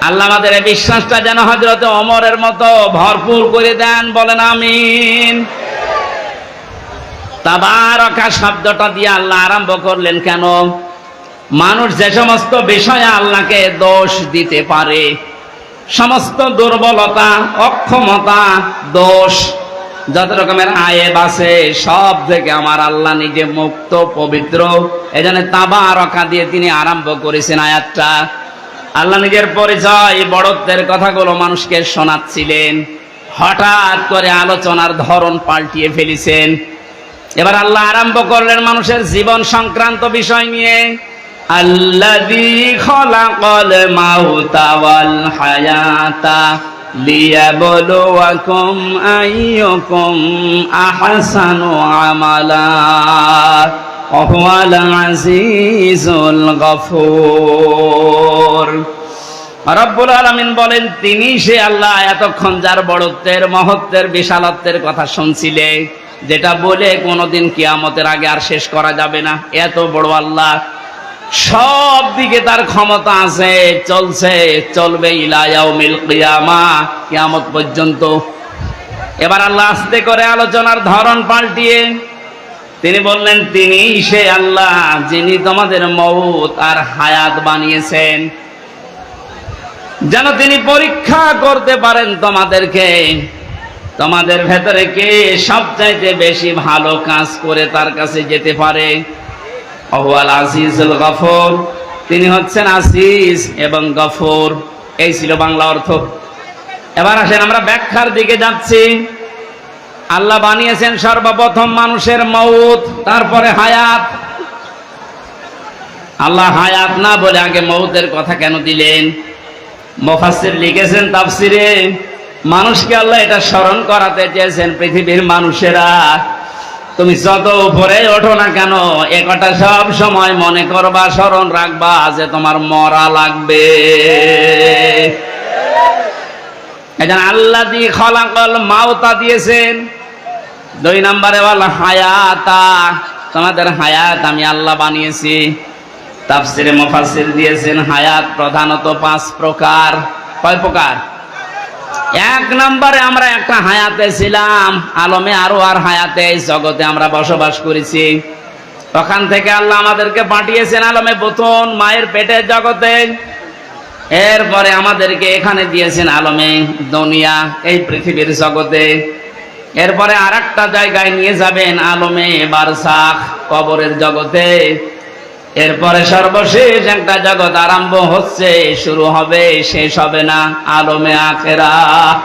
আল্লাহ আমাদের এই বিশ্বাসটা যেন হযরত ওমরের মতো ভরপুর করে দেন, বলেন আমিন। তাবারাকা শব্দটা দিয়ে আল্লাহ আরম্ভ করলেন কেন? মানুষ যে সমস্ত বিষয়ে আল্লাহকে দোষ দিতে পারে, সমস্ত দুর্বলতা, অক্ষমতা, দোষ, যত রকমের আয়েব আছে সব থেকে আমার আল্লাহ নিজে মুক্ত, পবিত্র। এজন্য তাবারাকা দিয়ে তিনি আরম্ভ করেছেন আয়াতটা। আল্লাহ নিজের পরিচয়, বড়ত্বের কথাগুলো মানুষকে শোনাচ্ছিলেন। হঠাৎ করে আলোচনার ধরন পাল্টিয়ে ফেলেছেন। এবার আল্লাহ আরম্ভ করলেন মানুষের জীবন সংক্রান্ত বিষয় নিয়ে। আল্লাযী খালাকাল মাউতা ওয়াল হায়াতা লিয়াবলুয়াকুম আইয়ুকুম আহসানু আমালা ওয়া হুয়াল আজিজুল গফুর। রব্বুল আলামিন বলেন তিনি সে আল্লাহ এতক্ষণ যার বড়ত্বের, মহত্বের, বিশালত্বের কথা শুনছিলে, যেটা বলে কোনোদিন কিয়ামতের আগে আর শেষ করা যাবে না। এত বড় আল্লাহ, সব দিকে তার ক্ষমতা আছে, চলছে, চলবে ইলা ইয়াউমিল কিয়ামা, কিয়ামত পর্যন্ত। এবার আল্লাহ আস্তে করে আলোচনার ধরন পাল্টিয়ে তিনি বললেন তিনি সে আল্লাহ যিনি তোমাদের মউত আর হায়াত বানিয়েছেন, যেন তিনি পরীক্ষা করতে পারেন তোমাদেরকে, তোমাদের ভেতরে কে সবচাইতে বেশি ভালো কাজ করে তার কাছে যেতে পারে। ওয়াল আজিজুল গফুর, তিনি হচ্ছেন আজিজ এবং গফুর। এই ছিল বাংলা অর্থ। এবার আসেন আমরা ব্যাখ্যার দিকে যাচ্ছি। আল্লাহ বানিয়েছেন সর্বপ্রথম মানুষের মউত, তারপরে হায়াত। আল্লাহ হায়াত না বলে আগে মৌতের কথা কেন দিলেন? মুফাসসির লিখেছেন তাফসিরে, মানুষকে আল্লাহ এটা স্মরণ করাতে চেয়েছেন, পৃথিবীর মানুষেরা তুমি যত উপরে ওঠো না কেন, এ কথা সব সময় মনে করবা, স্মরণ রাখবা যে তোমার মরা লাগবে। এজন্য আল্লাযী খলাকাল মাউতা দিয়েছেন। 2 নম্বরে ওয়াল হায়াতা, তোমাদের হায়াত আমি আল্লাহ বানিয়েছি। তাফসিরে মুফাসসির দিয়েছেন হায়াত প্রধানত 5 প্রকার। কয় প্রকার? 1 নম্বরে আমরা একটা হায়াতে ছিলাম, আলমে আরো আর হায়াতে, এই জগতে আমরা বসবাস করেছি। ওখান থেকে আল্লাহ আমাদেরকে পাঠিয়েছেন আলমে বুতুন, মায়ের পেটের জগতে। এরপরে আমাদেরকে এখানে দিয়েছেন আলমে দুনিয়া, এই পৃথিবীর জগতে। এরপরে আরেকটা জায়গায় নিয়ে যাবেন আলমে বারজাখ, কবরের জগতে। এরপরে সর্বশেষ একটা জগৎ আরম্ভ হচ্ছে, শুরু হবে, শেষ হবে না, আলমে আখিরাত।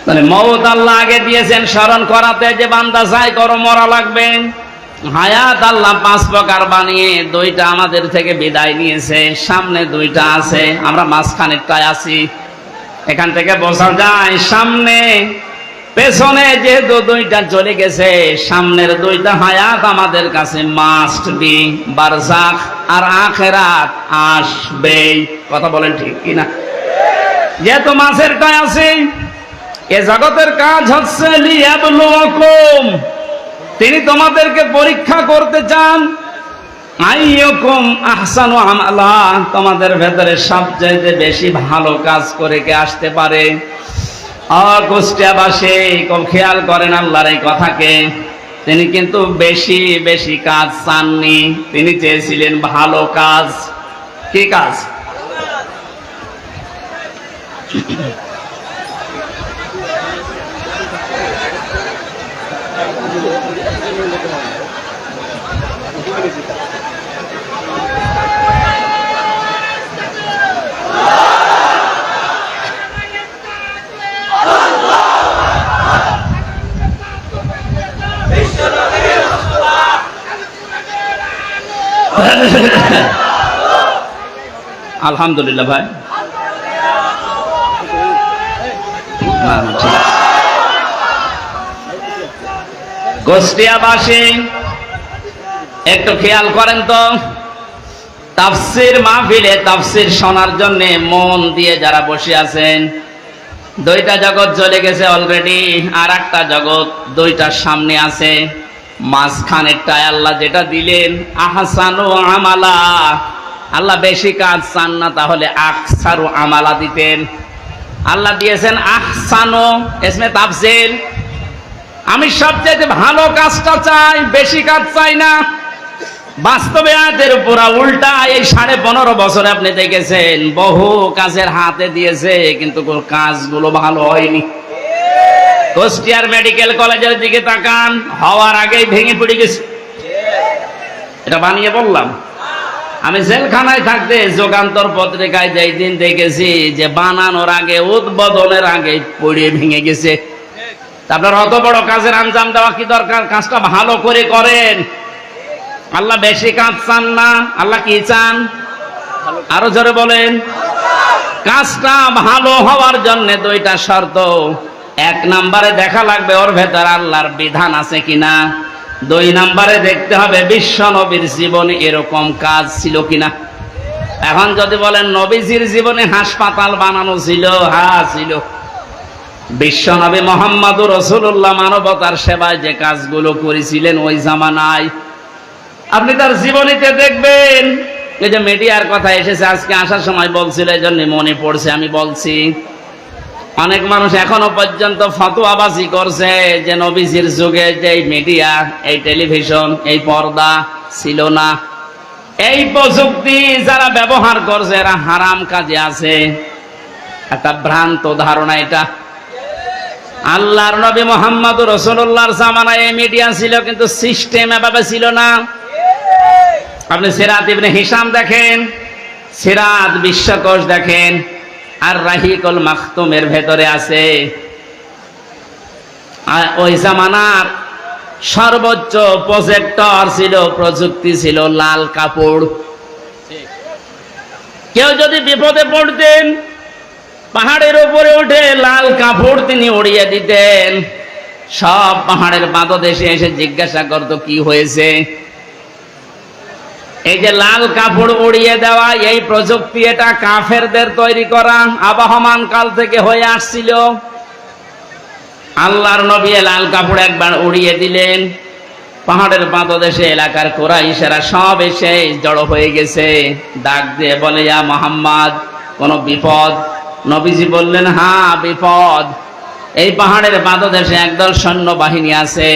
মানে মওত আল্লাহ আগে দিয়েছেন স্মরণ করাতে, যে বান্দা যাই করো মরা লাগবে। হায়াত আল্লাহ 5 প্রকার বানিয়ে 2টা আমাদের থেকে বিদায় নিয়েছে, সামনে 2টা আছে, আমরা মাঝখানেরটায় আছি। এখান থেকে বোঝা যায় সামনে পেছনে যেহেতু 2টা চলে গেছে, সামনের 2টা হায়াত আমাদের কাছে মাস্ট বি, বারজাখ আর আখিরাত আসবেই। কথা বলেন ঠিক কিনা? যেহেতু মাঝেরটায় আছে, এ জগতের কাজ হচ্ছে লিয়াবলুয়াকুম, তিনি তোমাদেরকে পরীক্ষা করতে চান। আইয়ুকুম আহসানু আমালা, তোমাদের ভেতরে সবচেয়ে বেশি ভালো কাজ করে কে আসতে পারে। কুষ্টিয়াবাসী খুব খেয়াল করেন আল্লাহর এই কথাকে। তিনি কিন্তু বেশি বেশি কাজ চাননি, তিনি চেয়েছিলেন ভালো কাজ। কি কাজ? আলহামদুলিল্লাহ ভাই, কুষ্টিয়াবাসী একটু খেয়াল করেন তো, তাফসীর মাহফিলে তাফসীর শোনার জন্য মন দিয়ে যারা বসে আছেন, 2টা জগৎ চলে গেছে অলরেডি, আর একটা জগৎ 2টার সামনে আছে। মাঝখানেরটায় আল্লাহ যেটা দিলেন আহসানু আমালা, আল্লাহ বেশি কাজ চান না, তাহলে আকসারু আমালা দিতেন। আল্লাহ দিয়েছেন আহসানু, ইসমে তাফসীর, আমি সবচেয়ে ভালো কাজটা চাই, বেশি কাজ চাই না। বাস্তবে আয়াতের পুরা উল্টা। এই 15.5 বছরে আপনি দেখেছেন বহু কাজের হাতে দিয়েছে, কিন্তু কাজগুলো ভালো হয়নি। কুষ্টিয়ার মেডিকেল কলেজের দিকে তাকান, হওয়ার আগেই ভেঙে পড়ে গেছে। এটা বানিয়ে বললাম? আমি জেলখানায় থাকতে যুগান্তর পত্রিকায় যেই দিন দেখেছি যে বানানোর আগে, উদ্বোধনের আগে পড়ে ভেঙে গেছে। আপনার অত বড় কাজের আঞ্জাম দেওয়া কি দরকার? কাজটা ভালো করে করেন। আল্লাহ বেশি কাজ চান না, আল্লাহ কি চান? আরো জোরে বলেন। কাজটা ভালো হওয়ার জন্য 2টা শর্ত। 1 নম্বরে দেখা লাগবে ওর ভেতর আল্লাহর বিধান আছে কিনা। 2 নম্বরে দেখতে হবে বিশ্ব নবীর জীবনে এরকম কাজ ছিল কিনা। এখন যদি বলেন নবীজির জীবনে হাসপাতাল বানানো ছিল, হ্যাঁ ছিল। বিশ্ব নবী মুহাম্মদুর রাসূলুল্লাহ মানবতার সেবায় যে কাজগুলো করেছিলেন ওই জামানায়, আপনি তার জীবনীতে দেখবেন। এই যে মিডিয়ার কথা এসেছে আজকে আসার সময় বলছিল, এই জন্য মনে পড়ছে আমি বলছি। অনেক মানুষ এখনো পর্যন্ত ফতোয়াবাজি করছে যে নবীজির যুগে যে মিডিয়া, এই টেলিভিশন, এই পর্দা ছিল না। এই প্রযুক্তি যারা ব্যবহার করছে এরা হারাম কাজে আছে। একটা ভ্রান্ত ধারণা এটা। আল্লাহর নবী মুহাম্মদুর রাসূলুল্লাহর জামানায় এই মিডিয়া ছিল, কিন্তু সিস্টেম এভাবে ছিল না। আপনি সিরাত ইবনে হিশাম দেখেন, সিরাত বিশ্বকোষ দেখেন, আর রাহিকুল মাখতুমের ভেতরে আছে ওই জামানার সর্বোচ্চ প্রজেক্টর ছিল, প্রযুক্তি ছিল লাল কাপড়। কেউ যদি বিপদে পড়তেন পাহাড়ের উপরে উঠে লাল কাপড় তিনি উড়িয়ে দিতেন। সব পাহাড়ের পাদদেশে এসে জিজ্ঞাসা করতো কি হয়েছে। এই যে লাল কাপড় উড়িয়ে দেওয়া এই প্রযুক্তি, এটা কাফেরদের তৈরি করা, আবহমান কাল থেকে হয়ে আসছিল। আল্লাহর নবী লাল কাপড় একবার উড়িয়ে দিলেন, পাহাড়ের পাদদেশে এলাকার কুরাইশেরা সব এসে জড়ো হয়ে গেছে। ডাক দিয়ে বলে, ইয়া মুহাম্মদ, কোন বিপদ? নবীজি বললেন, হ্যাঁ বিপদ। এই পাহাড়ের পাদদেশে একদল সৈন্য বাহিনী আছে,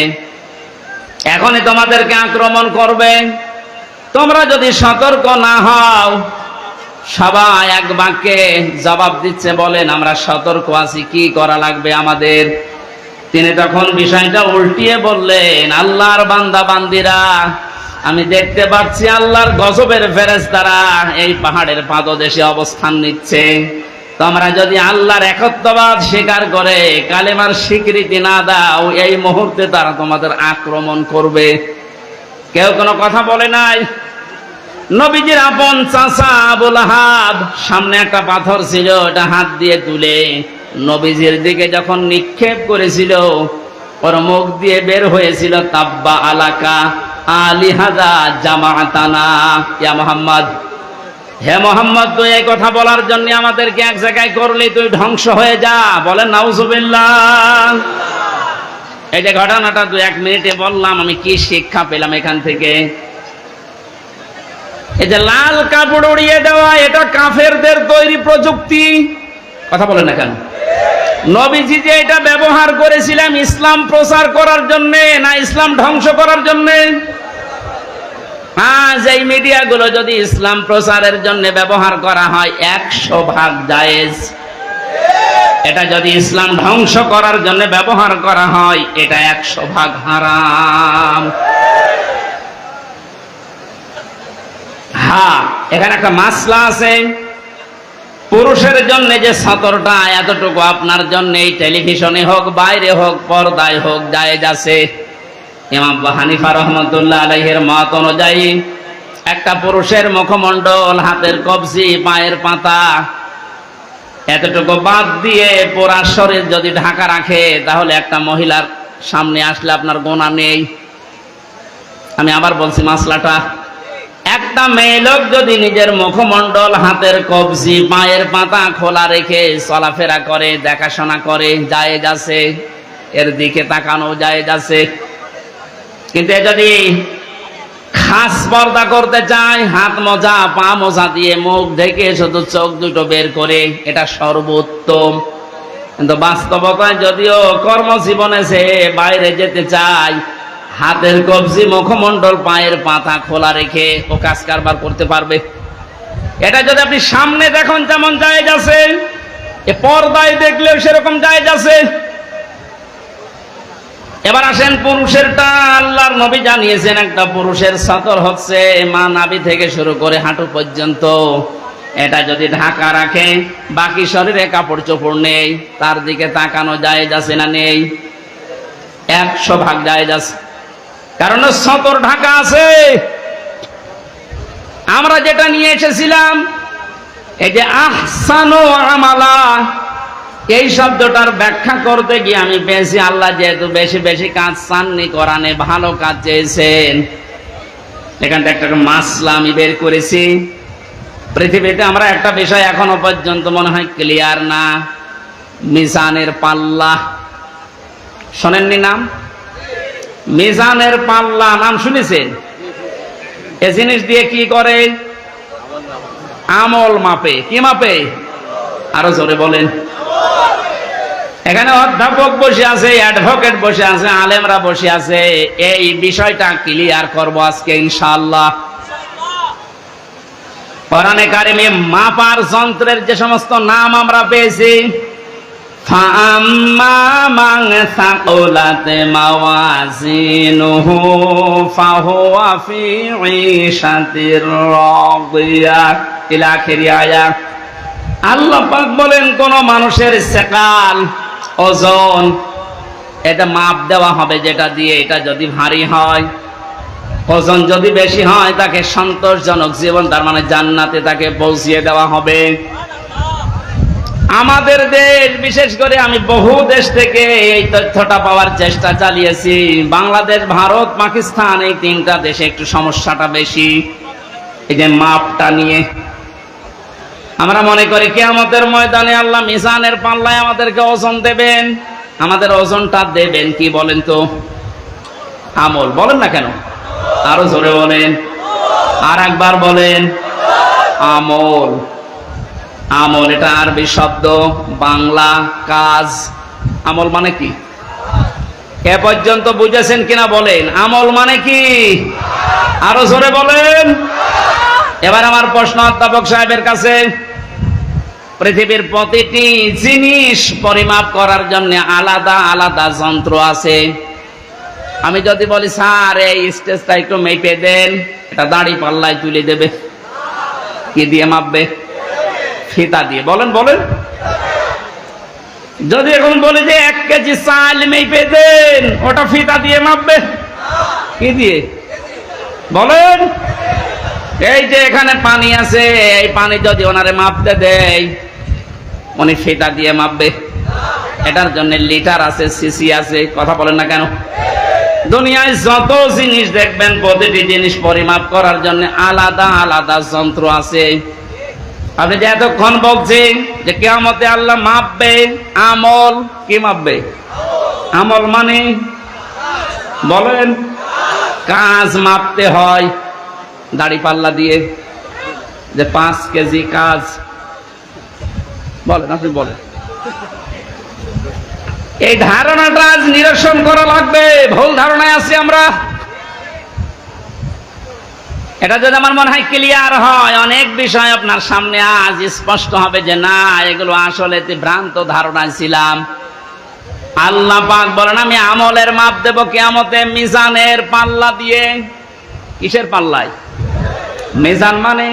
এখনই তোমাদেরকে আক্রমণ করবে। তোমরা যদি সতর্ক না হও। সবাই এক বাক্যে জবাব দিচ্ছে, বলেন আমরা সতর্ক আছি, কি করা লাগবে আমাদের? তিনি তখন বিষয়টা উল্টিয়ে বললেন, আল্লাহর বান্দা বান্দিরা, আমি দেখতে পাচ্ছি আল্লাহর গজবের ফেরেশতারা এই পাহাড়ের পাদদেশে অবস্থান নিচ্ছে। তোমরা যদি আল্লাহর একত্ববাদ স্বীকার করে কালেমার স্বীকৃতি না দাও, এই মুহূর্তে তারা তোমাদের আক্রমণ করবে। কেউ কোনো কথা বলে নাই। নবীজির আপন চাচা আবুল আহাব সামনে একটা পাথর ছিল, ওটা হাত দিয়ে তুলে নবীজির দিকে যখন নিক্ষেপ করেছিল, ওর মুখ দিয়ে বের হয়েছিল, তাব্বা আলাকা আলিহাদা জামাতানা, ইয়া মুহাম্মদ, হে মোহাম্মদ, তুই এই কথা বলার জন্য আমাদেরকে এক জায়গায় করলি, তুই ধ্বংস হয়ে যা। বলেন নাউজুবিল্লাহ। এই যে ঘটনাটা 2-1 মিনিটে বললাম, আমি কি শিক্ষা পেলাম এখান থেকে? এই যে লাল কাপড় উড়িয়ে দেওয়া, এটা কাফেরদের তৈরি প্রযুক্তি। কথা বলেন না কেন? নবীজি যে এটা ব্যবহার করেছিলাম ইসলাম প্রচার করার জন্য না ইসলাম ধ্বংস করার জন্য? আজ এই মিডিয়াগুলো যদি ইসলাম প্রচারের জন্য ব্যবহার করা হয় 100% জায়েজ। এটা যদি ইসলাম ধ্বংস করার জন্য ব্যবহার করা হয়, এটা 100% হারাম। হ্যাঁ, এখানে একটা মাসলা আছে। পুরুষের জন্য যে সতরটা, এতটুকু আপনার জন্য টেলিভিশনে হোক, বাইরে হোক, পর্দায় হোক, জায়েজ আছে। ইমাম আবু হানিফা রাহমাতুল্লাহ আলাইহির মত অনুযায়ী একটা পুরুষের মুখমণ্ডল, হাতের কবজি, পায়ের পাতা, এতটুকু বাদ দিয়ে পুরা শরীর যদি ঢাকা রাখে, তাহলে একটা মহিলার সামনে আসলে আপনার গোনা নেই। আমি আবার বলছি মাসলাটা, একটা মেয়ে লোক যদি নিজের মুখমণ্ডল, হাতের কবজি, পায়ের পাতা খোলা রেখে চলাফেরা করে, দেখাশোনা করে, জায়েজ আছে, এর দিকে তাকানো জায়েজ আছে। কিন্তু যদি খাস পর্দা করতে চায়, হাত মোজা, পা মোজা দিয়ে মুখ ঢেকে শুধু চোখ দুটো বের করে, এটা সর্বোত্তম। কিন্তু বাস্তবতায় যদিও কর্মজীবনে সে বাইরে যেতে চায়, হাতের কবজি, মুখমণ্ডল, পায়ের পাতা খোলা রেখে ও কাজ কারবার করতে পারবে। এটা যদি আপনি সামনে দেখুন যেমন জায়েজ আছে, এ পর্দায় দেখলেও সেরকম জায়েজ আছে। এবার আসেন পুরুষেরটা। আল্লাহর নবী জানিয়েছেন একটা পুরুষের সতর হচ্ছে মা নাভি থেকে শুরু করে হাঁটু পর্যন্ত। এটা যদি ঢাকা রাখে, বাকি শরীরে কাপড় চোপড় নেই, তার দিকে তাকানো জায়েজ আছে না নেই? 100% জায়েজ আছে, কারণ সতর ঢাকা আছে। আমরা যেটা নিয়ে এসেছিলাম, এই যে আহসানু আমালা, এই শব্দটার ব্যাখ্যা করতে গিয়ে আমি পেয়েছি, আল্লাহ যেহেতু বেশি বেশি কাজ চাননি কোরআনে, ভালো কাজ চেয়েছেন। এখানটা একটা মাসলা আমি বের করেছি। পৃথিবীতে আমরা একটা বিষয় এখনো পর্যন্ত মনে হয় ক্লিয়ার না, মিজানের পাল্লা। শোনেননি নাম? মিজানের পাল্লা নাম শুনেছেন? এ জিনিস দিয়ে কি করে? আমল মাপে। কি মাপে? আরো জোরে বলেন। এখানে অধ্যাপক বসে আছে, অ্যাডভোকেট বসে আছে, আলেমরা বসে আছে। এই বিষয়টা ক্লিয়ার করব আজকে ইনশাআল্লাহ। কোরআনে কারিমে মাপার যন্ত্রের যে সমস্ত নাম আমরা পেয়েছি, ফাআম্মা মান সাকুলাত মাওয়াজিনুহু ফাহুয়া ফি ঈশাতির রাদিয়া ইলা আখিরি আয়াত। আল্লাহ পাক বলেন, কোন মানুষের সেকাল, ওজন এটা মাপ দেওয়া হবে যেটা দিয়ে, এটা যদি ভারী হয়, ওজন যদি বেশি হয়, তাকে সন্তোষজনক জীবন, তার মানে জান্নাতে তাকে পৌঁছিয়ে দেওয়া হবে। আমাদের দেশ, বিশেষ করে আমি বহু দেশ থেকে এই তথ্যটা পাওয়ার চেষ্টা চালিয়েছি। বাংলাদেশ, ভারত, পাকিস্তান, এই তিনটা দেশে একটু সমস্যাটা বেশি, এই যে মাপটা নিয়ে। আমরা মনে করি কিয়ামতের ময়দানে আল্লাহ মিজানের পাল্লায় আমাদেরকে ওজন দেবেন। আমাদের ওজনটা দেবেন কি বলেন তো? আমল। বলেন না কেন? আরো জোরে বলেন, আর একবার বলেন, আমল। আমল এটা আরবি শব্দ, বাংলা কাজ। আমল মানে কি এ পর্যন্ত বুঝেছেন কিনা বলেন? আমল মানে কি? আরো জোরে বলেন। এবার আমার প্রশ্ন অধ্যাপক সাহেবের কাছে, পৃথিবীর প্রতিটি জিনিস পরিমাপ করার জন্য আলাদা আলাদা যন্ত্র আছে। আমি যদি বলি স্যার এই স্টেজটা একটু মেপে দেন, এটা দাড়ি পাল্লায় তুলে দেবে। কি দিয়ে মাপবে? ফিতা দিয়ে। বলেন বলেন। যদি এখন বলি যে 1 কেজি চাল মেপে দেন, ওটা ফিতা দিয়ে মাপবে? কি দিয়ে? বলেন। এই যে এখানে পানি আছে, এই পানি যদি ওনারে মাপতে দেয়, উনি ফিতা দিয়ে মাপবে? এটার জন্য লিটার আছে, সিসি আছে। কথা বলেন না কেন? দুনিয়ায় যত জিনিস দেখবেন, প্রতিটি জিনিস পরিমাপ করার জন্য আলাদা আলাদা যন্ত্র আছে। আপনি যে এতক্ষণ বলছেন যে কিয়ামতে আল্লাহ মাপবে, আমল কি মাপবে? আমল মানে বলেন, কাজ মাপতে হয় দাড়ি পাল্লা দিয়ে, যে 5 কেজি কাজ। বলেন, আপনি বলেন। এই ধারণাটা আজ নিরসন করা লাগবে। ভুল ধারণায় আছি আমরা। এটা যদি আমার মনে হয় ক্লিয়ার হয়, অনেক বিষয় আপনার সামনে আজ স্পষ্ট হবে যে না, এগুলো আসলে ভ্রান্ত ধারণায় ছিলাম। আল্লাহ পাক বলেন আমি আমলের মাপ দেব কিয়ামতে মিজানের পাল্লা দিয়ে। কিসের পাল্লায়? মিজান মানে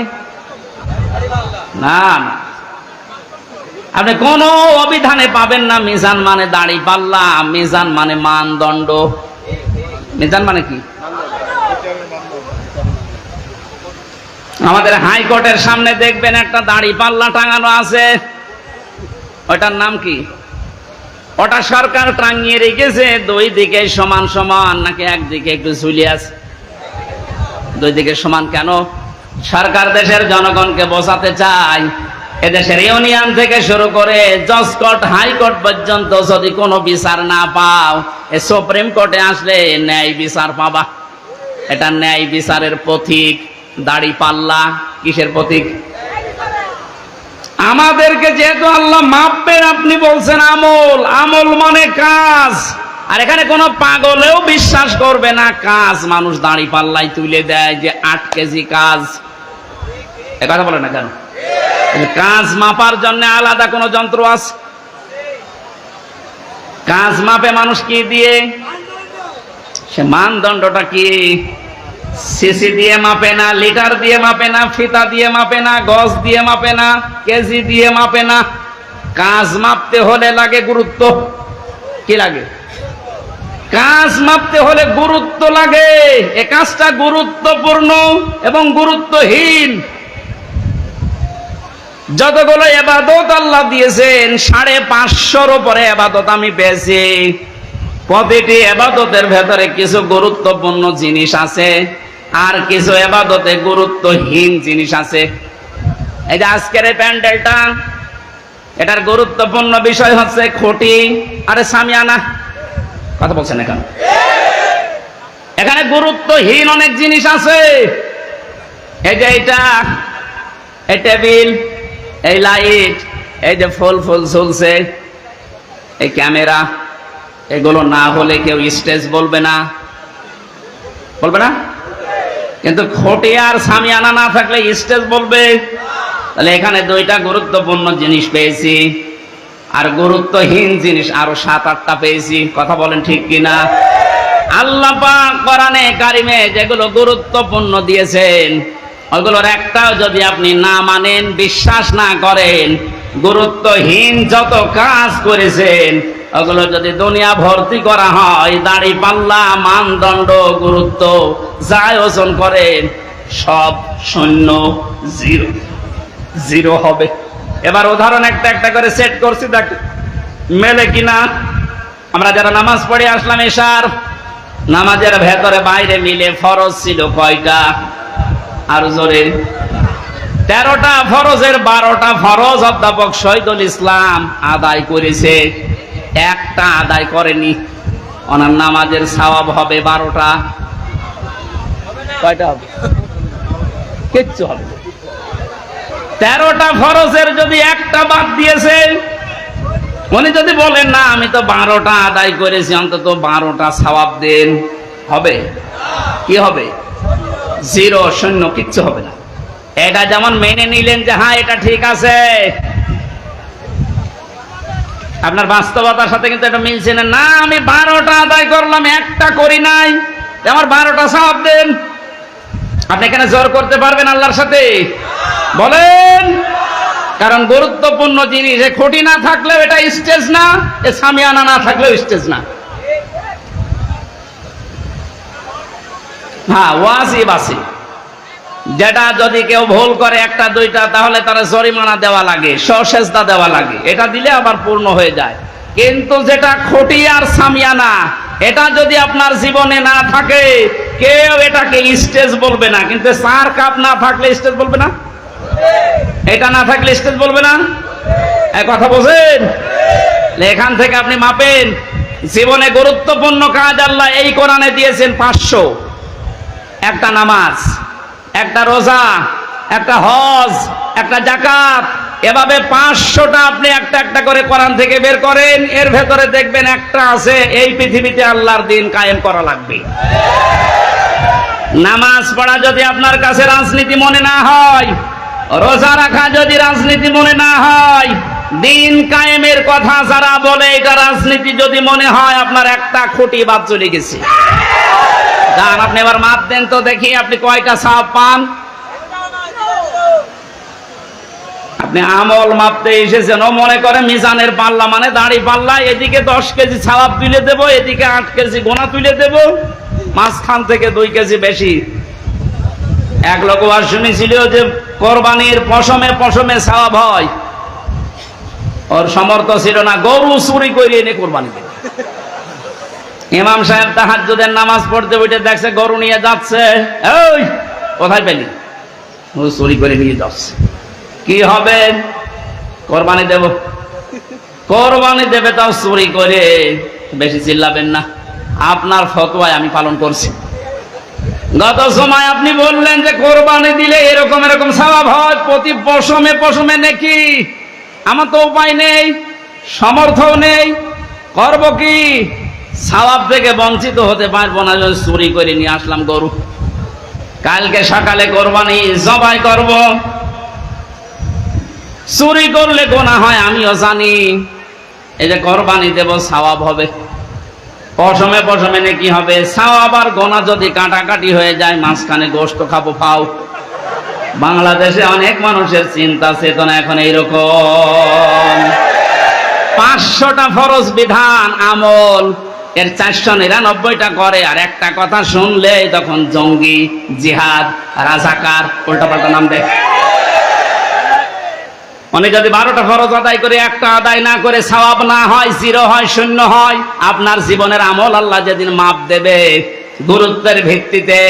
না না, আপনি কোন অভিধানে পাবেন না মিজান মানে দাড়ি পাল্লা। মিজান মানে মানদণ্ড। মিজান মানে কি? আমাদের হাইকোর্টের সামনে দেখবেন একটা দাড়ি পাল্লা টাঙানো আছে। ওটার নাম কি? ওটা সরকার টাঙিয়ে রেখেছে। 2 দিকে সমান সমান, নাকি একদিকে একটু ঝুলিয়ে আছে? 2 দিকে সমান কেন? সরকার দেশের জনগণকে বোঝাতে চায় এদেশের ইউনিয়ন থেকে শুরু করে জজ কোর্ট, হাইকোর্ট পর্যন্ত যদি কোনো বিচার না পাও, এ সুপ্রিম কোর্টে আসলে ন্যায় বিচার পাবা। এটা ন্যায় বিচারের প্রতীক। দাড়ি পাল্লা কিসের প্রতীক? আমাদেরকে যেহেতু আল্লাহ মাপবেন, আপনি বলছেন আমল। আমল মানে কাজ। আর এখানে কোনো পাগলেও বিশ্বাস করবে না কাজ মানুষ দাড়ি পাল্লায় তুলে দেয়, যে 8 কেজি কাজ। এ কথা বলে না কেন? কাজ মাপার জন্য আলাদা কোন যন্ত্র আছে? কাজ মাপে মানুষ কি দিয়ে? সে মানদণ্ডটা কি? সিসি দিয়ে মাপে না, লিটার দিয়ে মাপে না, ফিতা দিয়ে মাপে না, গজ দিয়ে মাপে না, কেজি দিয়ে মাপে না। কাজ মাপতে হলে লাগে গুরুত্ব। কি লাগে? কাজ মাপতে হলে গুরুত্ব লাগে। এ কাজটা গুরুত্বপূর্ণ এবং গুরুত্বহীন। যতগুলো ইবাদত আল্লাহ দিয়েছেন, 550-র উপরে ইবাদত আমি পেয়েছি। প্রতিটি ইবাদতের ভেতরে কিছু গুরুত্বপূর্ণ জিনিস আছে, আর কিছু ইবাদতে গুরুত্বহীন জিনিস আছে। এই যে আজকের এই প্যান্ডেলটা, এটার গুরুত্বপূর্ণ বিষয় হচ্ছে খুঁটি আরে সামিয়ানা। কথা বলছেন না কেন? এখানে গুরুত্বহীন অনেক জিনিস আছে। এই যে এইটা, এই টেবিল, এই লাইট, এই যে ফুল ফুল ঝুলছে, এই ক্যামেরা, এগুলো না হলে কেউ স্টেজ বলবে না। বলবে না? কিন্তু খুঁটি আর সামিয়ানা না থাকলে স্টেজ বলবে। তাহলে এখানে 2টা গুরুত্বপূর্ণ জিনিস পেয়েছি, আর গুরুত্বহীন জিনিস আরো 7-8টা পেয়েছি। কথা বলেন ঠিক কিনা? আল্লাহ পাক কোরআনে কারিমে যেগুলো গুরুত্বপূর্ণ দিয়েছেন, ওগুলোর একটাও যদি আপনি না মানেন, বিশ্বাস না করেন, গুরুত্বহীন যত কাজ করেছেন ওগুলো যদি দুনিয়া ভর্তি করা হয়, দাড়ি পাল্লা মানদণ্ড গুরুত্ব যা ওজন করেন সব শূন্য, জিরো জিরো হবে। এবার উদাহরণ একটা একটা করে সেট করছি, দেখ মেলে কিনা। আমরা যারা নামাজ পড়ে আসলাম এশার, নামাজের ভেতরে বাইরে মিলে ফরজ ছিল কয়টা? আর জোরে 13টা ফরজের 12টা ফরজ অধ্যাপক শহীদুল ইসলাম আদায় করেছে, একটা আদায় করেনি। ওনার নামাজের সওয়াব হবে 12টা। কয়টা হবে? কিচ্ছু হবে না। 13টা ফরজের যদি একটা বাদ দিয়েছে, উনি যদি বলেন না আমি তো 12টা আদায় করেছি, অন্তত 12টা সওয়াব দেন, হবে? কি হবে? জিরো, শূন্য, কিচ্ছু হবে না। এটা যেমন মেনে নিলেন যে হ্যাঁ এটা ঠিক আছে, আপনার বাস্তবতার সাথে কিন্তু এটা মিলছে না। না, আমি 12টা আদায় করলাম, একটা করি নাই, আমার 12টা সওয়াব দেন। আপনি এখানে জোর করতে পারবেন আল্লাহর সাথে? বলেন। কারণ গুরুত্বপূর্ণ জিনিস, এ খুঁটি না থাকলেও এটা স্টেজ না, এ সামিয়ানা না থাকলেও স্টেজ না। হ্যাঁ, ওয়াজিব আছে, যেটা যদি কেউ ভুল করে একটা দুইটা, তাহলে তারা জরিমানা দেওয়া লাগে, সসেজদা দেওয়া লাগে, এটা দিলে আবার পূর্ণ হয়ে যায়। কিন্তু যেটা খুঁটি আর সামিয়ানা, এটা যদি আপনার জীবনে না থাকে, কেউ এটাকে স্টেজ বলবে না। কিন্তু 4 কাপ না থাকলে স্টেজ বলবে না, এটা না থাকলে স্টেজ বলবে না। এক কথা বোঝেন? এখান থেকে আপনি মাপেন জীবনে গুরুত্বপূর্ণ কাজ আল্লাহ এই কোরআনে দিয়েছেন 500, একটা নামাজ, একটা রোজা, একটা হজ, একটা যাকাত, এভাবে 500টা আপনি একটা একটা করে কোরআন থেকে বের করেন, এর ভেতরে দেখবেন একটা আছে এই পৃথিবীতে আল্লাহর দিন কায়েম করা লাগবে। নামাজ পড়া যদি আপনার কাছে রাজনীতি মনে না হয়, রোজা রাখা যদি রাজনীতি মনে না হয়, দিন কায়েমের কথা যারা বলে এটা রাজনীতি যদি মনে হয়, আপনার একটা খুঁটি বাদ চলে গেছে। যান, আপনি এবার মাপ দেন তো দেখি আপনি কয়টা সওয়াব পান। আপনি আমল মাপতে এসেছেন, ও মনে করে মিজানের পাল্লা মানে দাড়ি পাল্লা, এদিকে 10 কেজি সওয়াব তুলে দেবো, এদিকে 8 কেজি গোনা তুলে দেবো, মাঝখান থেকে 2 কেজি বেশি। এক লোক ওয়াজ শুনেছিল যে কোরবানির পশমে পশমে সওয়াব হয়, ওর সমর্থ ছিল না, গরু চুরি করে এনে কোরবানি দেবে। ইমাম সাহেব তাহাজ্জুদের নামাজ পড়তে বসে দেখছে গরু নিয়ে যাচ্ছে, এই কোথায় পেলি? ও চুরি করে নিয়ে যাচ্ছে। কি হবে? কোরবানি দেব। কোরবানি দেবে তাও চুরি করে। বেশি চিল্লাবেন না, আপনার ফতোয়ায় আমি পালন করছি। গত সময় আপনি বললেন যে কোরবানি দিলে এরকম এরকম সওয়াব হয়, প্রতি পশমে পশমে নেকি। আমার তো উপায় নেই, সামর্থ্য নেই, করব কি? সওয়াব থেকে বঞ্চিত হতে পারবো না, চুরি করে নিয়ে আসলাম গরু। কালকে সকালে কোরবানি জবাই করব, চুরি করলে গোনা হয় আমিও জানি, এই যে কোরবানি দেব সওয়াব হবে, পশমে পশমে নেকি হবে, সওয়াব আর গোনা যদি কাটাকাটি হয়ে যায়, মাঝখানে গোশত খাবো ফাও। বাংলাদেশে অনেক মানুষের চিন্তা চেতনা এখন এইরকম। 500টা ফরজ বিধান আমল, এর 499টা করে, আর একটা কথা শুনলে তখন জঙ্গি, জিহাদ, রাজাকার উল্টাপাল্টা নাম দেয়। উনি যদি 12টা ফরজ আদায় করে একটা আদায় না করে সওয়াব না হয়, জিরো হয়, শূন্য হয়, আপনার জীবনের আমল আল্লাহ যেদিন মাপ দেবে, গুরুত্বের ভিত্তিতে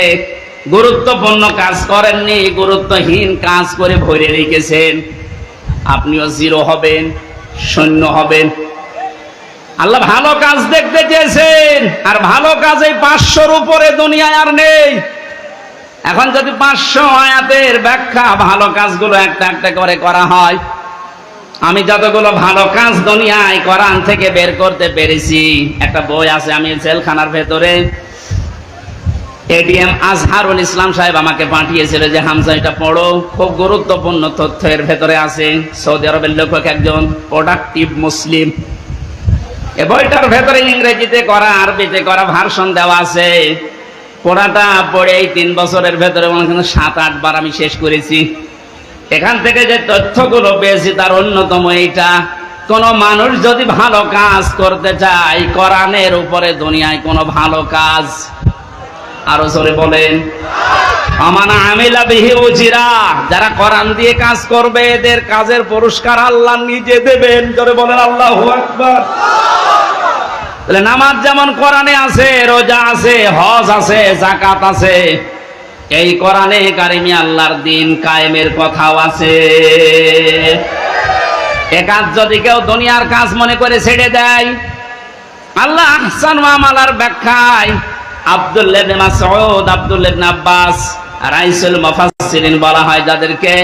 গুরুত্বপূর্ণ কাজ করেননি, গুরুত্বহীন কাজ করে ভরে রেখেছেন, আপনিও জিরো হবেন, শূন্য হবেন। আল্লাহ ভালো কাজ দেখতে চেয়েছেন, আর ভালো কাজ এই 500-র উপরে দুনিয়ায় আর নেই। এখন যদি 500 আয়াতের ব্যাখ্যা ভালো কাজগুলো একটা একটা করে করা হয়, আমি যতগুলো ভালো কাজ দুনিয়ায় কোরআন থেকে বের করতে পেরেছি, একটা বই আছে, আমি জেলখানার ভেতরে, এডিএম আজহারুল ইসলাম সাহেব আমাকে পাঠিয়েছিল যে হামজা এটা পড়ো, খুব গুরুত্বপূর্ণ তথ্য এর ভেতরে আছে। সৌদি আরবের লেখক একজন, প্রোডাক্টিভ মুসলিম। এ বইটার ভেতরে ইংরেজিতে করা, আরবিতে করা ভার্সন দেওয়া আছে। পড়াটা পড়ে এই 3 বছরের ভেতরে 7-8 বার আমি শেষ করেছি। এখান থেকে যে তথ্যগুলো পেয়েছি তার অন্যতম এইটা, কোন মানুষ যদি ভালো কাজ করতে চায়, কোরআনের উপরে দুনিয়ায় কোনো ভালো কাজ, আরো জোরে বলেন, আমান আমিলা বিহি উজিরা, যারা কোরআন দিয়ে কাজ করবে এদের কাজের পুরস্কার আল্লাহ নিজে দেবেন। জোরে বলেন আল্লাহু আকবার। তাহলে নামাজ যেমন কোরআনে আছে, রোজা আছে, হজ আছে, যাকাত আছে, এই কোরআনে কারিমে আল্লাহর দিন কায়েমের কথাও আছে। এ কাজ যদি কেউ দুনিয়ার কাজ মনে করে ছেড়ে দেয়, আল্লাহ আহসান মামালার ব্যাখ্যায় আব্দুল্লাহ ইবনে মাসউদ, আব্দুল্লাহ ইবনে আব্বাস রাইসুল মুফাসসিরিন বলা হয় যাদেরকে,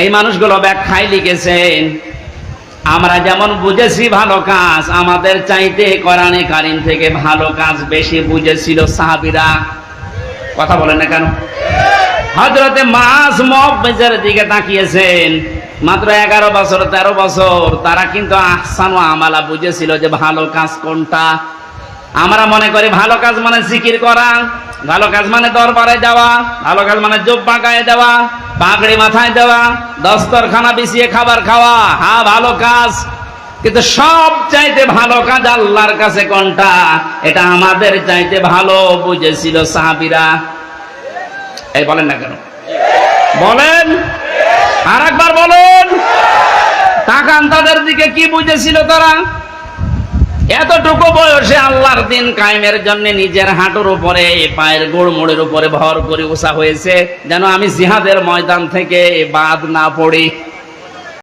এই মানুষগুলো ব্যাখ্যায় লিখেছেন, আমরা যেমন বুঝেছি ভালো কাজ, আমাদের চাইতে কোরআনে কারিম থেকে ভালো কাজ বেশি বুঝেছিল সাহাবীরা। কথা বলেন না কেন? হযরতে মাস মুআযের দিকে তাকিয়েছেন, মাত্র 11 বছর 13 বছর, তারা কিন্তু আহসান ওয়া আমালা বুঝেছিল যে ভালো কাজ কোনটা। আমরা মনে করি ভালো কাজ মানে জিকির করা, ভালো কাজ মানে দরবারে যাওয়া, ভালো কাজ মানে জুব্বা গায়ে দেওয়া, পাগড়ি মাথায় দেওয়া, দস্তরখানা বিছিয়ে খাবার খাওয়া, হ্যাঁ ভালো কাজ। কিন্তু সব চাইতে ভালো কাজ আল্লাহর কাছে কোনটা, এটা আমাদের চাইতে ভালো বুঝেছিল সাহাবীরা। এই বলেন না কেন? বলেন, আর একবার বলুন। তাকান তাদের দিকে, কি বুঝেছিল তারা? এতটুকু বয়সে আল্লাহর দিন কায়েমের জন্য নিজের হাঁটুর উপরে, পায়ের গোড়মোড়ের উপরে ভর করে উঁচা হয়েছে, যেন আমি জিহাদের ময়দান থেকে বাদ না পড়ি।